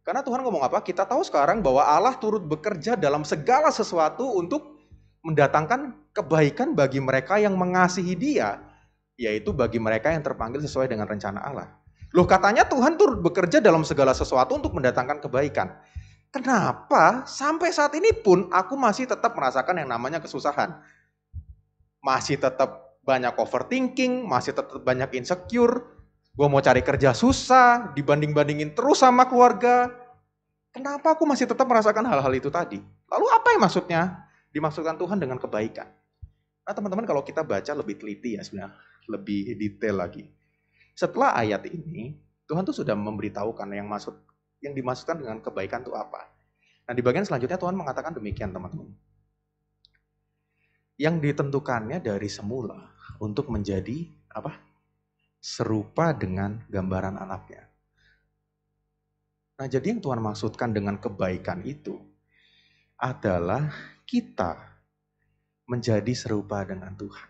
Karena Tuhan ngomong apa? Kita tahu sekarang bahwa Allah turut bekerja dalam segala sesuatu untuk mendatangkan kebaikan bagi mereka yang mengasihi Dia, yaitu bagi mereka yang terpanggil sesuai dengan rencana Allah. Loh, katanya Tuhan turut bekerja dalam segala sesuatu untuk mendatangkan kebaikan. Kenapa sampai saat ini pun aku masih tetap merasakan yang namanya kesusahan? Masih tetap banyak overthinking, masih tetap banyak insecure. Gue mau cari kerja susah, dibanding-bandingin terus sama keluarga. Kenapa aku masih tetap merasakan hal-hal itu tadi? Lalu apa yang maksudnya? Dimaksudkan Tuhan dengan kebaikan. Nah teman-teman, kalau kita baca lebih teliti ya sebenarnya, lebih detail lagi. Setelah ayat ini, Tuhan tuh sudah memberitahukan yang dimaksudkan dengan kebaikan itu apa. Nah di bagian selanjutnya Tuhan mengatakan demikian teman-teman. Yang ditentukannya dari semula untuk menjadi apa? Serupa dengan gambaran anaknya. Nah jadi yang Tuhan maksudkan dengan kebaikan itu adalah kita menjadi serupa dengan Tuhan.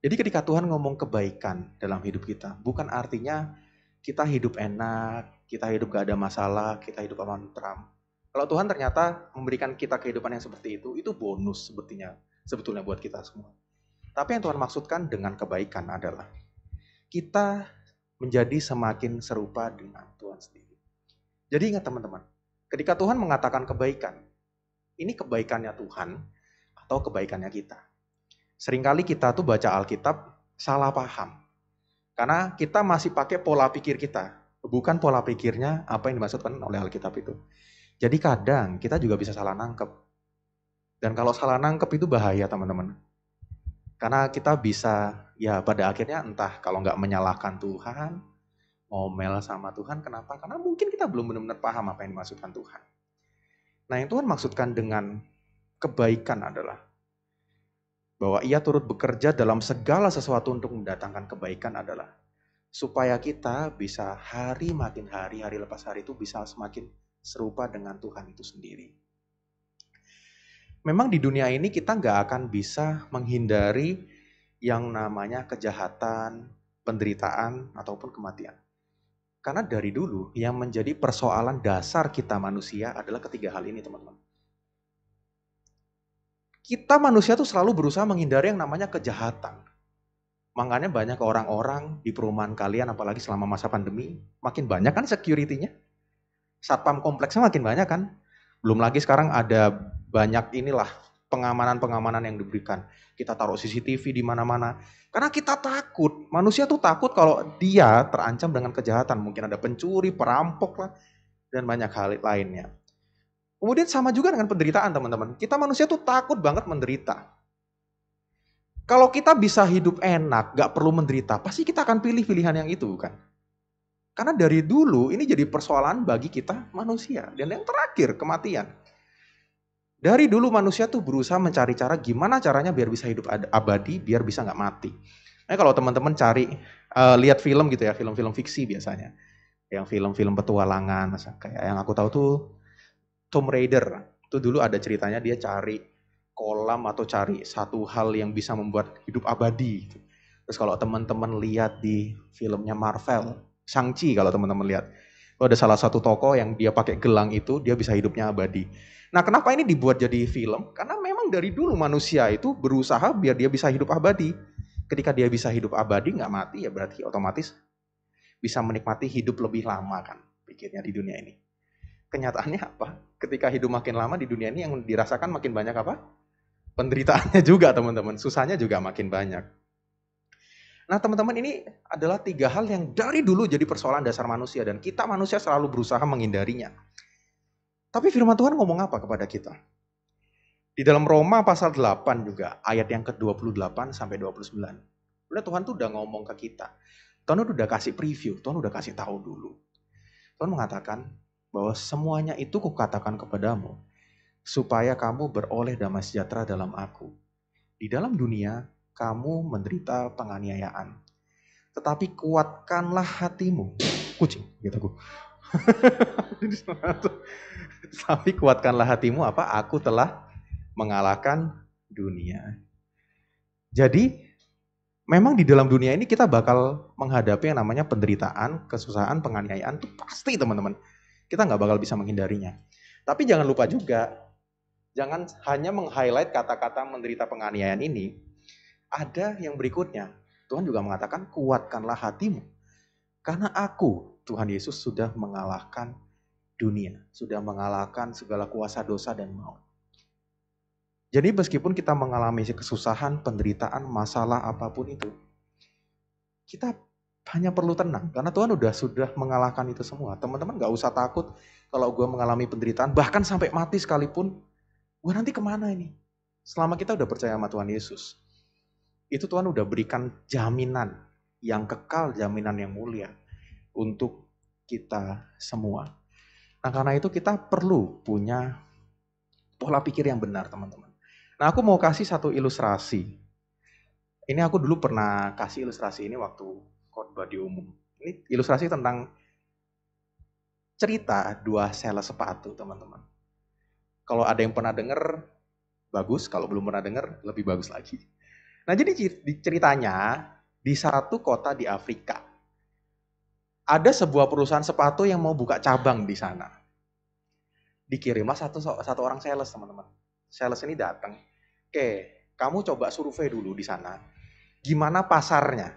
Jadi ketika Tuhan ngomong kebaikan dalam hidup kita, bukan artinya kita hidup enak, kita hidup gak ada masalah, kita hidup aman tentram. Kalau Tuhan ternyata memberikan kita kehidupan yang seperti itu bonus sebetulnya buat kita semua. Tapi yang Tuhan maksudkan dengan kebaikan adalah kita menjadi semakin serupa dengan Tuhan sendiri. Jadi ingat teman-teman, ketika Tuhan mengatakan kebaikan, ini kebaikannya Tuhan atau kebaikannya kita. Seringkali kita tuh baca Alkitab salah paham. Karena kita masih pakai pola pikir kita, bukan pola pikirnya apa yang dimaksudkan oleh Alkitab itu. Jadi kadang kita juga bisa salah nangkep. Dan kalau salah nangkep itu bahaya teman-teman. Karena kita bisa, ya pada akhirnya entah kalau nggak menyalahkan Tuhan, ngomel sama Tuhan, kenapa? Karena mungkin kita belum benar-benar paham apa yang dimaksudkan Tuhan. Nah yang Tuhan maksudkan dengan kebaikan adalah bahwa Ia turut bekerja dalam segala sesuatu untuk mendatangkan kebaikan adalah supaya kita bisa hari makin hari lepas hari itu bisa semakin serupa dengan Tuhan itu sendiri. Memang di dunia ini kita nggak akan bisa menghindari yang namanya kejahatan, penderitaan, ataupun kematian. Karena dari dulu yang menjadi persoalan dasar kita manusia adalah ketiga hal ini teman-teman. Kita manusia tuh selalu berusaha menghindari yang namanya kejahatan. Makanya banyak orang-orang di perumahan kalian, apalagi selama masa pandemi, makin banyak kan security-nya. Satpam kompleksnya makin banyak kan. Belum lagi sekarang ada banyak pengamanan-pengamanan yang diberikan. Kita taruh CCTV di mana-mana. Karena kita takut, manusia tuh takut kalau dia terancam dengan kejahatan. Mungkin ada pencuri, perampok lah, dan banyak hal lainnya. Kemudian sama juga dengan penderitaan teman-teman. Kita manusia tuh takut banget menderita. Kalau kita bisa hidup enak, gak perlu menderita, pasti kita akan pilih pilihan yang itu kan. Karena dari dulu ini jadi persoalan bagi kita manusia. Dan yang terakhir, kematian. Dari dulu manusia tuh berusaha mencari cara gimana caranya biar bisa hidup abadi, biar bisa gak mati. Nah, kalau teman-teman cari, lihat film gitu ya, film-film fiksi biasanya. Yang film-film petualangan, kayak yang aku tahu tuh Tomb Raider. Itu dulu ada ceritanya dia cari kolam atau cari satu hal yang bisa membuat hidup abadi. Terus kalau teman-teman lihat di filmnya Marvel, Shang-Chi kalau teman-teman lihat, itu ada salah satu tokoh yang dia pakai gelang itu, dia bisa hidupnya abadi. Nah, kenapa ini dibuat jadi film? Karena memang dari dulu manusia itu berusaha biar dia bisa hidup abadi. Ketika dia bisa hidup abadi, nggak mati, ya berarti otomatis bisa menikmati hidup lebih lama kan, pikirnya di dunia ini. Kenyataannya apa? Ketika hidup makin lama di dunia ini yang dirasakan makin banyak apa? Penderitaannya juga teman-teman, susahnya juga makin banyak. Nah teman-teman, ini adalah 3 hal yang dari dulu jadi persoalan dasar manusia dan kita manusia selalu berusaha menghindarinya. Tapi firman Tuhan ngomong apa kepada kita? Di dalam Roma pasal 8 juga, ayat yang ke-28 sampai 29. Udah Tuhan tuh udah ngomong ke kita. Tuhan udah kasih preview, Tuhan udah kasih tahu dulu. Tuhan mengatakan bahwa semuanya itu kukatakan kepadamu, supaya kamu beroleh damai sejahtera dalam aku. Di dalam dunia, kamu menderita penganiayaan. Tetapi kuatkanlah hatimu. Kucing, gitu aku. Tapi kuatkanlah hatimu apa? Aku telah mengalahkan dunia. Jadi, memang di dalam dunia ini kita bakal menghadapi yang namanya penderitaan, kesusahan, penganiayaan. Itu pasti teman-teman. Kita nggak bakal bisa menghindarinya. Tapi jangan lupa juga, jangan hanya meng-highlight kata-kata menderita penganiayaan ini. Ada yang berikutnya. Tuhan juga mengatakan, kuatkanlah hatimu. Karena aku, Tuhan Yesus, sudah mengalahkan dunia. Sudah mengalahkan segala kuasa dosa dan maut. Jadi meskipun kita mengalami kesusahan, penderitaan, masalah apapun itu, kita hanya perlu tenang. Karena Tuhan sudah mengalahkan itu semua. Teman-teman gak usah takut kalau gue mengalami penderitaan, bahkan sampai mati sekalipun, gue nanti kemana ini? Selama kita udah percaya sama Tuhan Yesus, itu Tuhan udah berikan jaminan yang kekal, jaminan yang mulia untuk kita semua. Nah karena itu kita perlu punya pola pikir yang benar teman-teman. Nah aku mau kasih satu ilustrasi. Ini aku dulu pernah kasih ilustrasi ini waktu khotbah di umum. Ini ilustrasi tentang cerita 2 sales sepatu teman-teman. Kalau ada yang pernah dengar, bagus. Kalau belum pernah dengar, lebih bagus lagi. Nah jadi ceritanya di satu kota di Afrika. Ada sebuah perusahaan sepatu yang mau buka cabang di sana. Dikirimlah satu orang sales teman-teman. Sales ini datang. Oke, kamu coba survei dulu di sana. Gimana pasarnya?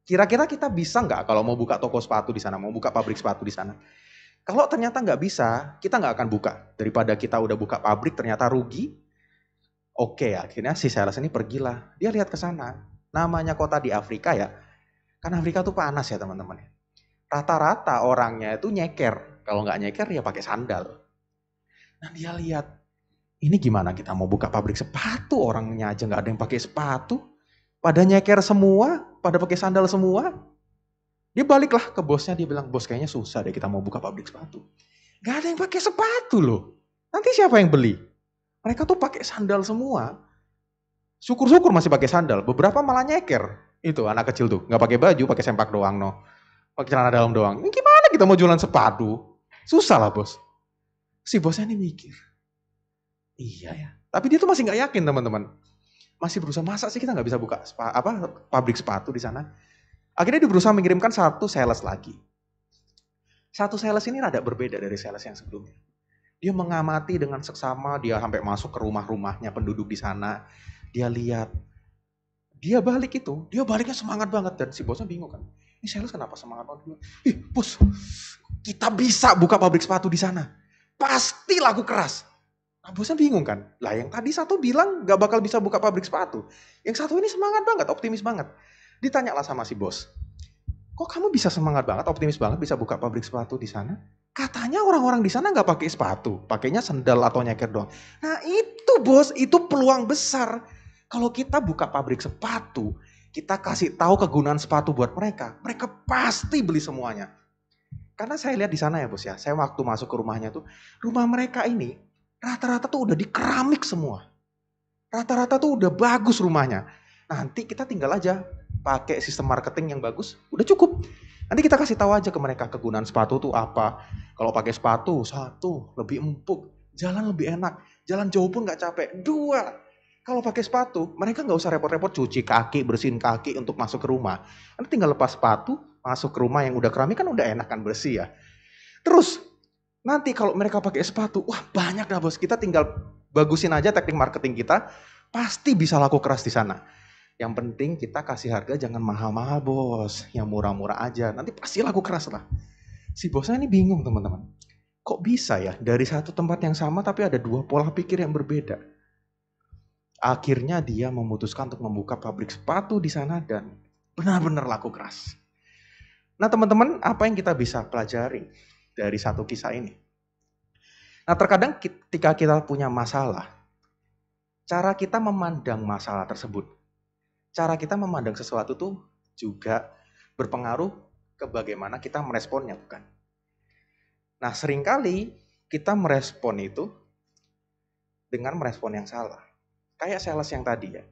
Kira-kira kita bisa nggak kalau mau buka toko sepatu di sana, mau buka pabrik sepatu di sana? Kalau ternyata nggak bisa, kita nggak akan buka. Daripada kita udah buka pabrik ternyata rugi. Oke, akhirnya si sales ini pergilah. Dia lihat ke sana. Namanya kota di Afrika ya. Kan Afrika tuh panas ya teman-teman. Rata-rata orangnya itu nyeker. Kalau nggak nyeker ya pakai sandal. Nah dia lihat, ini gimana kita mau buka pabrik sepatu, orangnya aja nggak ada yang pakai sepatu. Pada nyeker semua, pada pakai sandal semua. Dia baliklah ke bosnya, dia bilang, bos kayaknya susah deh kita mau buka pabrik sepatu. Gak ada yang pakai sepatu loh. Nanti siapa yang beli? Mereka tuh pakai sandal semua. Syukur-syukur masih pakai sandal. Beberapa malah nyeker. Itu anak kecil tuh, nggak pakai baju, pakai sempak doang no. Pakai celana dalam doang. Ini gimana kita mau jualan sepatu? Susah lah bos. Si bosnya ini mikir. Iya ya. Tapi dia tuh masih nggak yakin teman-teman. Masih berusaha, masa sih kita nggak bisa buka pabrik sepatu di sana? Akhirnya dia berusaha mengirimkan satu sales lagi. Satu sales ini rada berbeda dari sales yang sebelumnya. Dia mengamati dengan seksama, dia sampai masuk ke rumah-rumahnya penduduk di sana. Dia lihat, dia balik itu, dia baliknya semangat banget. Dan si bosnya bingung kan, ini sales kenapa semangat banget? Ih bos, kita bisa buka pabrik sepatu di sana. Pasti laku keras. Nah bosnya bingung kan, lah yang tadi satu bilang gak bakal bisa buka pabrik sepatu. Yang satu ini semangat banget, optimis banget. Ditanyalah sama si bos, kok kamu bisa semangat banget, optimis banget bisa buka pabrik sepatu di sana? Katanya orang-orang di sana gak pakai sepatu, pakainya sendal atau nyeker doang. Nah itu bos, itu peluang besar. Kalau kita buka pabrik sepatu, kita kasih tahu kegunaan sepatu buat mereka, mereka pasti beli semuanya. Karena saya lihat di sana ya bos ya, saya waktu masuk ke rumahnya tuh, rumah mereka ini rata-rata tuh udah di keramik semua. Rata-rata tuh udah bagus rumahnya. Nanti kita tinggal aja pakai sistem marketing yang bagus, udah cukup. Nanti kita kasih tahu aja ke mereka kegunaan sepatu tuh apa. Kalau pakai sepatu, 1, lebih empuk, jalan lebih enak, jalan jauh pun nggak capek. 2, kalau pakai sepatu, mereka nggak usah repot-repot cuci kaki, bersihin kaki untuk masuk ke rumah. Nanti tinggal lepas sepatu, masuk ke rumah yang udah keramik kan udah enak kan, bersih ya. Terus nanti kalau mereka pakai sepatu, wah banyak dah bos. Kita tinggal bagusin aja teknik marketing kita, pasti bisa laku keras di sana. Yang penting kita kasih harga jangan mahal-mahal bos, yang murah-murah aja. Nanti pasti laku keras lah. Si bosnya ini bingung teman-teman. Kok bisa ya dari satu tempat yang sama tapi ada 2 pola pikir yang berbeda. Akhirnya dia memutuskan untuk membuka pabrik sepatu di sana dan benar-benar laku keras. Nah teman-teman, apa yang kita bisa pelajari dari satu kisah ini? Nah terkadang ketika kita punya masalah, cara kita memandang masalah tersebut, cara kita memandang sesuatu tuh juga berpengaruh ke bagaimana kita meresponnya, bukan? Nah seringkali kita merespon itu dengan merespon yang salah. Kayak sales yang tadi ya.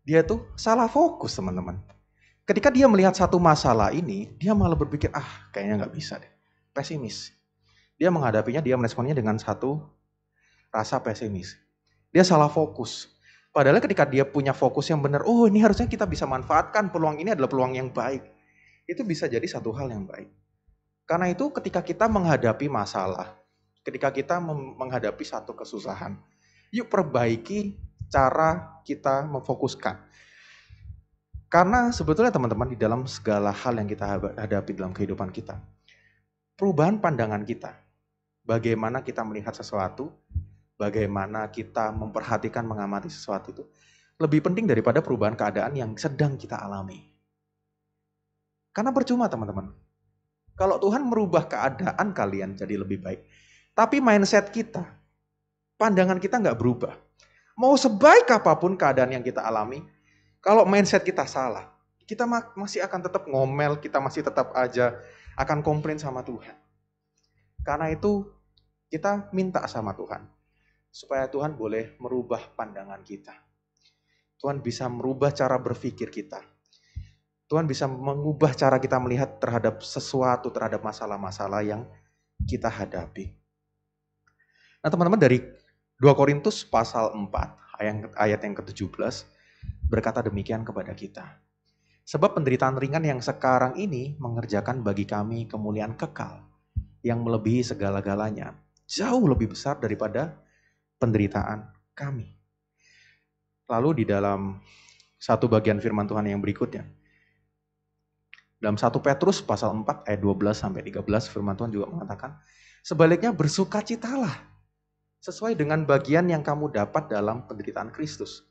Dia tuh salah fokus teman-teman. Ketika dia melihat satu masalah ini, dia malah berpikir, kayaknya nggak bisa deh. Pesimis. Dia menghadapinya, dia meresponnya dengan satu rasa pesimis. Dia salah fokus. Padahal ketika dia punya fokus yang benar, ini harusnya kita bisa manfaatkan peluang ini adalah peluang yang baik. Itu bisa jadi satu hal yang baik. Karena itu ketika kita menghadapi masalah, ketika kita menghadapi satu kesusahan, yuk perbaiki cara kita memfokuskan. Karena sebetulnya teman-teman di dalam segala hal yang kita hadapi dalam kehidupan kita, perubahan pandangan kita, bagaimana kita melihat sesuatu, bagaimana kita memperhatikan, mengamati sesuatu itu, lebih penting daripada perubahan keadaan yang sedang kita alami. Karena percuma teman-teman, kalau Tuhan merubah keadaan kalian jadi lebih baik, tapi mindset kita, pandangan kita nggak berubah. Mau sebaik apapun keadaan yang kita alami, kalau mindset kita salah, kita masih akan tetap ngomel, kita masih tetap aja akan komplain sama Tuhan. Karena itu kita minta sama Tuhan, supaya Tuhan boleh merubah pandangan kita. Tuhan bisa merubah cara berpikir kita. Tuhan bisa mengubah cara kita melihat terhadap sesuatu, terhadap masalah-masalah yang kita hadapi. Nah teman-teman, dari 2 Korintus pasal 4 ayat yang ke-17 berkata demikian kepada kita. Sebab penderitaan ringan yang sekarang ini mengerjakan bagi kami kemuliaan kekal yang melebihi segala-galanya, jauh lebih besar daripada penderitaan kami. Lalu di dalam satu bagian firman Tuhan yang berikutnya, dalam 1 Petrus pasal 4 ayat 12-13 firman Tuhan juga mengatakan, sebaliknya bersukacitalah sesuai dengan bagian yang kamu dapat dalam penderitaan Kristus,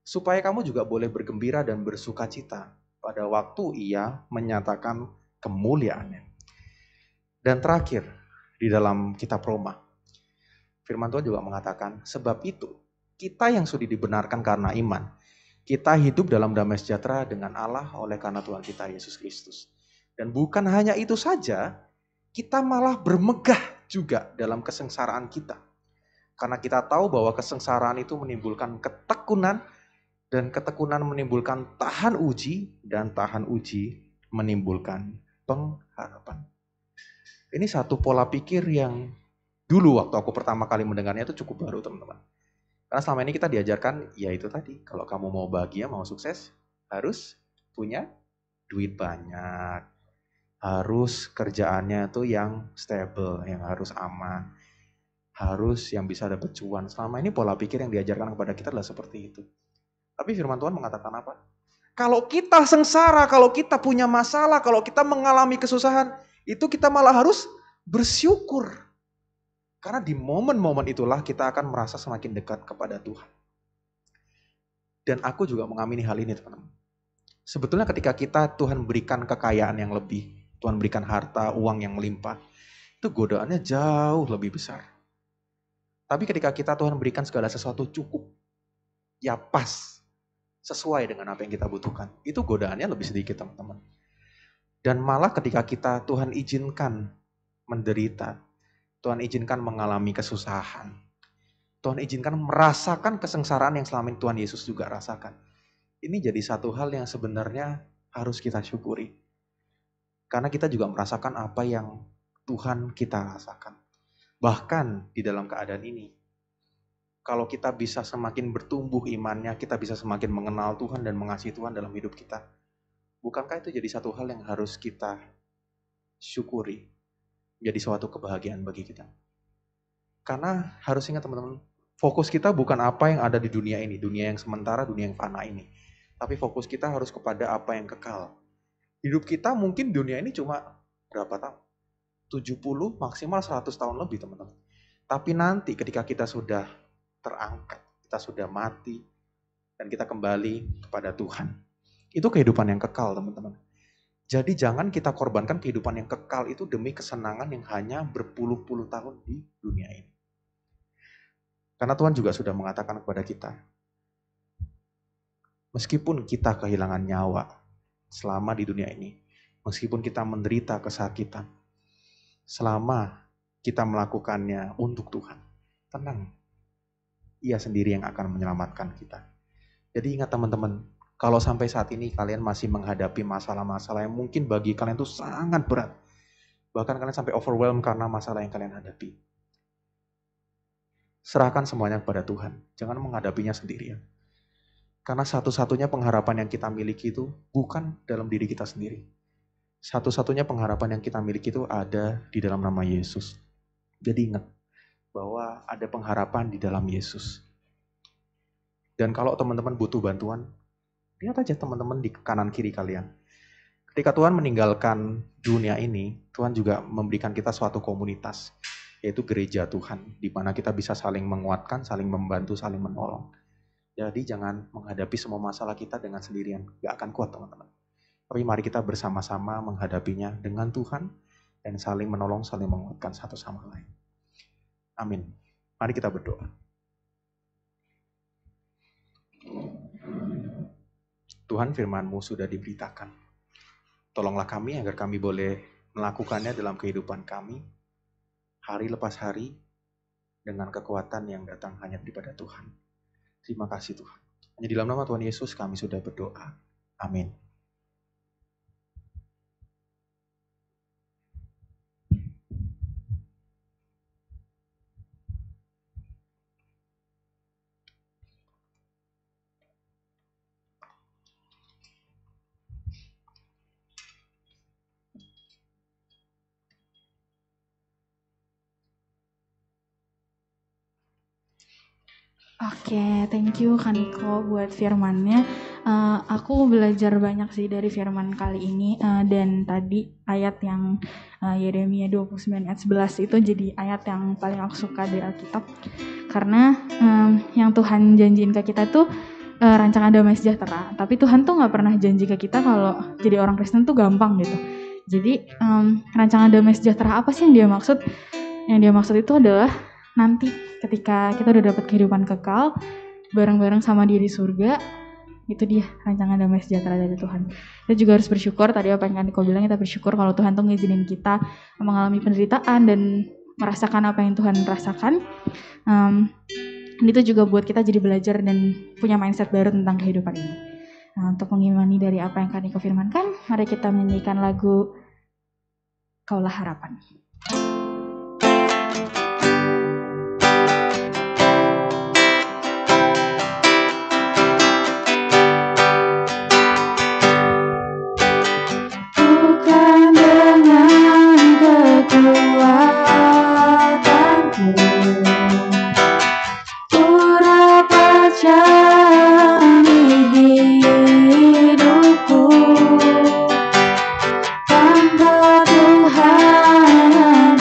supaya kamu juga boleh bergembira dan bersukacita pada waktu Ia menyatakan kemuliaannya. Dan terakhir, di dalam kitab Roma, firman Tuhan juga mengatakan, sebab itu, kita yang sudah dibenarkan karena iman, kita hidup dalam damai sejahtera dengan Allah oleh karena Tuhan kita Yesus Kristus. Dan bukan hanya itu saja, kita malah bermegah juga dalam kesengsaraan kita. Karena kita tahu bahwa kesengsaraan itu menimbulkan ketekunan, dan ketekunan menimbulkan tahan uji, dan tahan uji menimbulkan pengharapan. Ini satu pola pikir yang dulu waktu aku pertama kali mendengarnya itu cukup baru teman-teman. Karena selama ini kita diajarkan, ya itu tadi, kalau kamu mau bahagia, mau sukses, harus punya duit banyak. Harus kerjaannya tuh yang stable, yang harus aman. Harus yang bisa dapat cuan. Selama ini pola pikir yang diajarkan kepada kita adalah seperti itu. Tapi firman Tuhan mengatakan apa? Kalau kita sengsara, kalau kita punya masalah, kalau kita mengalami kesusahan, itu kita malah harus bersyukur. Karena di momen-momen itulah kita akan merasa semakin dekat kepada Tuhan. Dan aku juga mengamini hal ini teman-teman. Sebetulnya ketika Tuhan berikan kekayaan yang lebih, Tuhan berikan harta, uang yang melimpah, itu godaannya jauh lebih besar. Tapi ketika Tuhan berikan segala sesuatu cukup, ya pas, sesuai dengan apa yang kita butuhkan, itu godaannya lebih sedikit teman-teman. Dan malah ketika Tuhan izinkan menderita, Tuhan izinkan mengalami kesusahan, Tuhan izinkan merasakan kesengsaraan yang selama ini Tuhan Yesus juga rasakan. Ini jadi satu hal yang sebenarnya harus kita syukuri. Karena kita juga merasakan apa yang Tuhan kita rasakan. Bahkan di dalam keadaan ini, kalau kita bisa semakin bertumbuh imannya, kita bisa semakin mengenal Tuhan dan mengasihi Tuhan dalam hidup kita. Bukankah itu jadi satu hal yang harus kita syukuri, jadi suatu kebahagiaan bagi kita. Karena harus ingat teman-teman, fokus kita bukan apa yang ada di dunia ini, dunia yang sementara, dunia yang fana ini. Tapi fokus kita harus kepada apa yang kekal. Hidup kita mungkin dunia ini cuma berapa tahun? 70 maksimal 100 tahun lebih teman-teman. Tapi nanti ketika kita sudah terangkat, kita sudah mati, dan kita kembali kepada Tuhan. Itu kehidupan yang kekal teman-teman. Jadi jangan kita korbankan kehidupan yang kekal itu demi kesenangan yang hanya berpuluh-puluh tahun di dunia ini. Karena Tuhan juga sudah mengatakan kepada kita, meskipun kita kehilangan nyawa selama di dunia ini, meskipun kita menderita kesakitan, selama kita melakukannya untuk Tuhan, tenang, Ia sendiri yang akan menyelamatkan kita. Jadi ingat teman-teman, kalau sampai saat ini kalian masih menghadapi masalah-masalah yang mungkin bagi kalian itu sangat berat, bahkan kalian sampai overwhelmed karena masalah yang kalian hadapi, serahkan semuanya kepada Tuhan. Jangan menghadapinya sendirian. Karena satu-satunya pengharapan yang kita miliki itu bukan dalam diri kita sendiri. Satu-satunya pengharapan yang kita miliki itu ada di dalam nama Yesus. Jadi ingat bahwa ada pengharapan di dalam Yesus. Dan kalau teman-teman butuh bantuan, lihat aja teman-teman di kanan kiri kalian. Ketika Tuhan meninggalkan dunia ini, Tuhan juga memberikan kita suatu komunitas, yaitu gereja Tuhan, di mana kita bisa saling menguatkan, saling membantu, saling menolong. Jadi jangan menghadapi semua masalah kita dengan sendirian, gak akan kuat teman-teman. Tapi mari kita bersama-sama menghadapinya dengan Tuhan, dan saling menolong, saling menguatkan satu sama lain. Amin. Mari kita berdoa. Tuhan, firman-Mu sudah diberitakan. Tolonglah kami agar kami boleh melakukannya dalam kehidupan kami, hari lepas hari, dengan kekuatan yang datang hanya daripada Tuhan. Terima kasih Tuhan. Hanya di dalam nama Tuhan Yesus kami sudah berdoa. Amin. Oke, thank you Kaniko buat firmannya. Aku belajar banyak sih dari firman kali ini, dan tadi ayat yang Yeremia 29 ayat 11 itu jadi ayat yang paling aku suka dari Alkitab. Karena yang Tuhan janjiin ke kita tuh rancangan damai sejahtera. Tapi Tuhan tuh gak pernah janji ke kita kalau jadi orang Kristen tuh gampang gitu. Jadi rancangan damai sejahtera apa sih yang dia maksud? Yang dia maksud itu adalah nanti ketika kita udah dapat kehidupan kekal bareng-bareng sama Dia di surga, itu dia rancangan damai sejahtera dari Tuhan. Kita juga harus bersyukur, tadi apa yang Kaniko bilang, kita bersyukur kalau Tuhan tuh ngizinin kita mengalami penderitaan dan merasakan apa yang Tuhan rasakan. Itu juga buat kita jadi belajar dan punya mindset baru tentang kehidupan ini. Nah, untuk mengimani dari apa yang Kaniko firmankan, mari kita menyanyikan lagu Kaulah Harapan. Tanpa Tuhan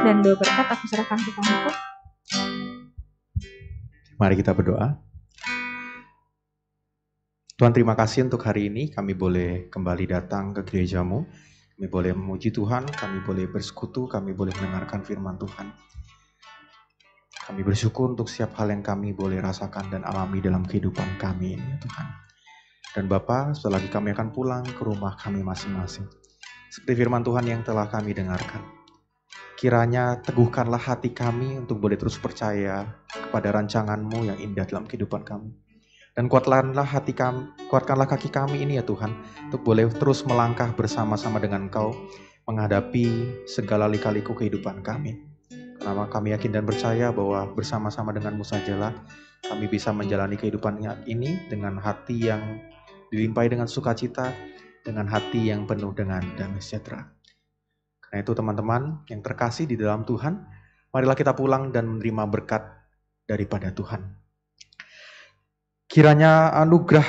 dan doa berkat aku serahkan ke kamu Kak. Mari kita berdoa. Tuhan, terima kasih untuk hari ini kami boleh kembali datang ke gereja-Mu. Kami boleh memuji Tuhan, kami boleh bersekutu, kami boleh mendengarkan firman Tuhan. Kami bersyukur untuk setiap hal yang kami boleh rasakan dan alami dalam kehidupan kami ini, Tuhan. Dan Bapa, setelah lagi kami akan pulang ke rumah kami masing-masing. Seperti firman Tuhan yang telah kami dengarkan. Kiranya teguhkanlah hati kami untuk boleh terus percaya kepada rancangan-Mu yang indah dalam kehidupan kami. Dan kuatkanlah kaki kami ini ya Tuhan, untuk boleh terus melangkah bersama-sama dengan Engkau, menghadapi segala lika-liku kehidupan kami. Karena kami yakin dan percaya bahwa bersama-sama dengan-Mu sajalah kami bisa menjalani kehidupan ini dengan hati yang dilimpahi dengan sukacita, dengan hati yang penuh dengan damai sejahtera. Karena itu teman-teman yang terkasih di dalam Tuhan, marilah kita pulang dan menerima berkat daripada Tuhan. Kiranya anugerah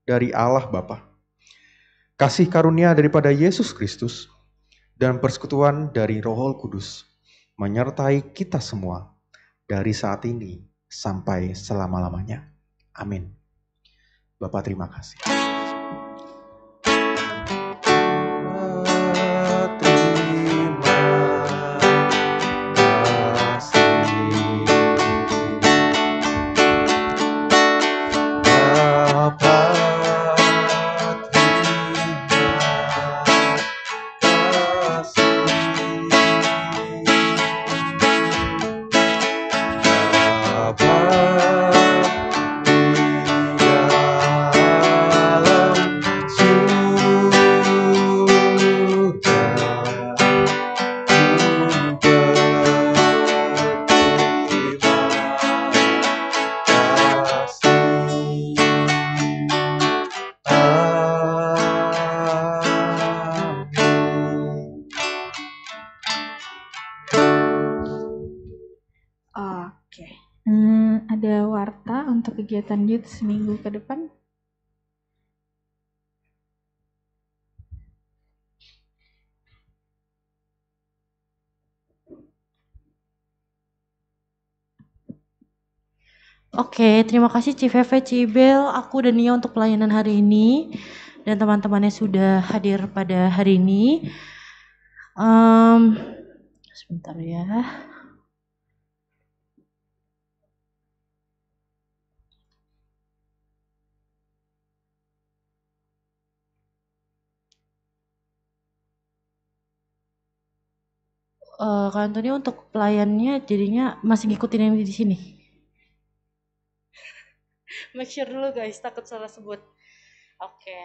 dari Allah Bapa, kasih karunia daripada Yesus Kristus, dan persekutuan dari Roh Kudus menyertai kita semua dari saat ini sampai selama-lamanya. Amin. Bapa, terima kasih. Ada warta untuk kegiatan youth seminggu ke depan? Oke, terima kasih Civeve, Cibel, aku dan Nia untuk pelayanan hari ini dan teman-temannya sudah hadir pada hari ini. Sebentar ya. Kak Antoni untuk pelayannya jadinya masih ngikutin yang di sini. Make sure dulu guys, takut salah sebut. Oke.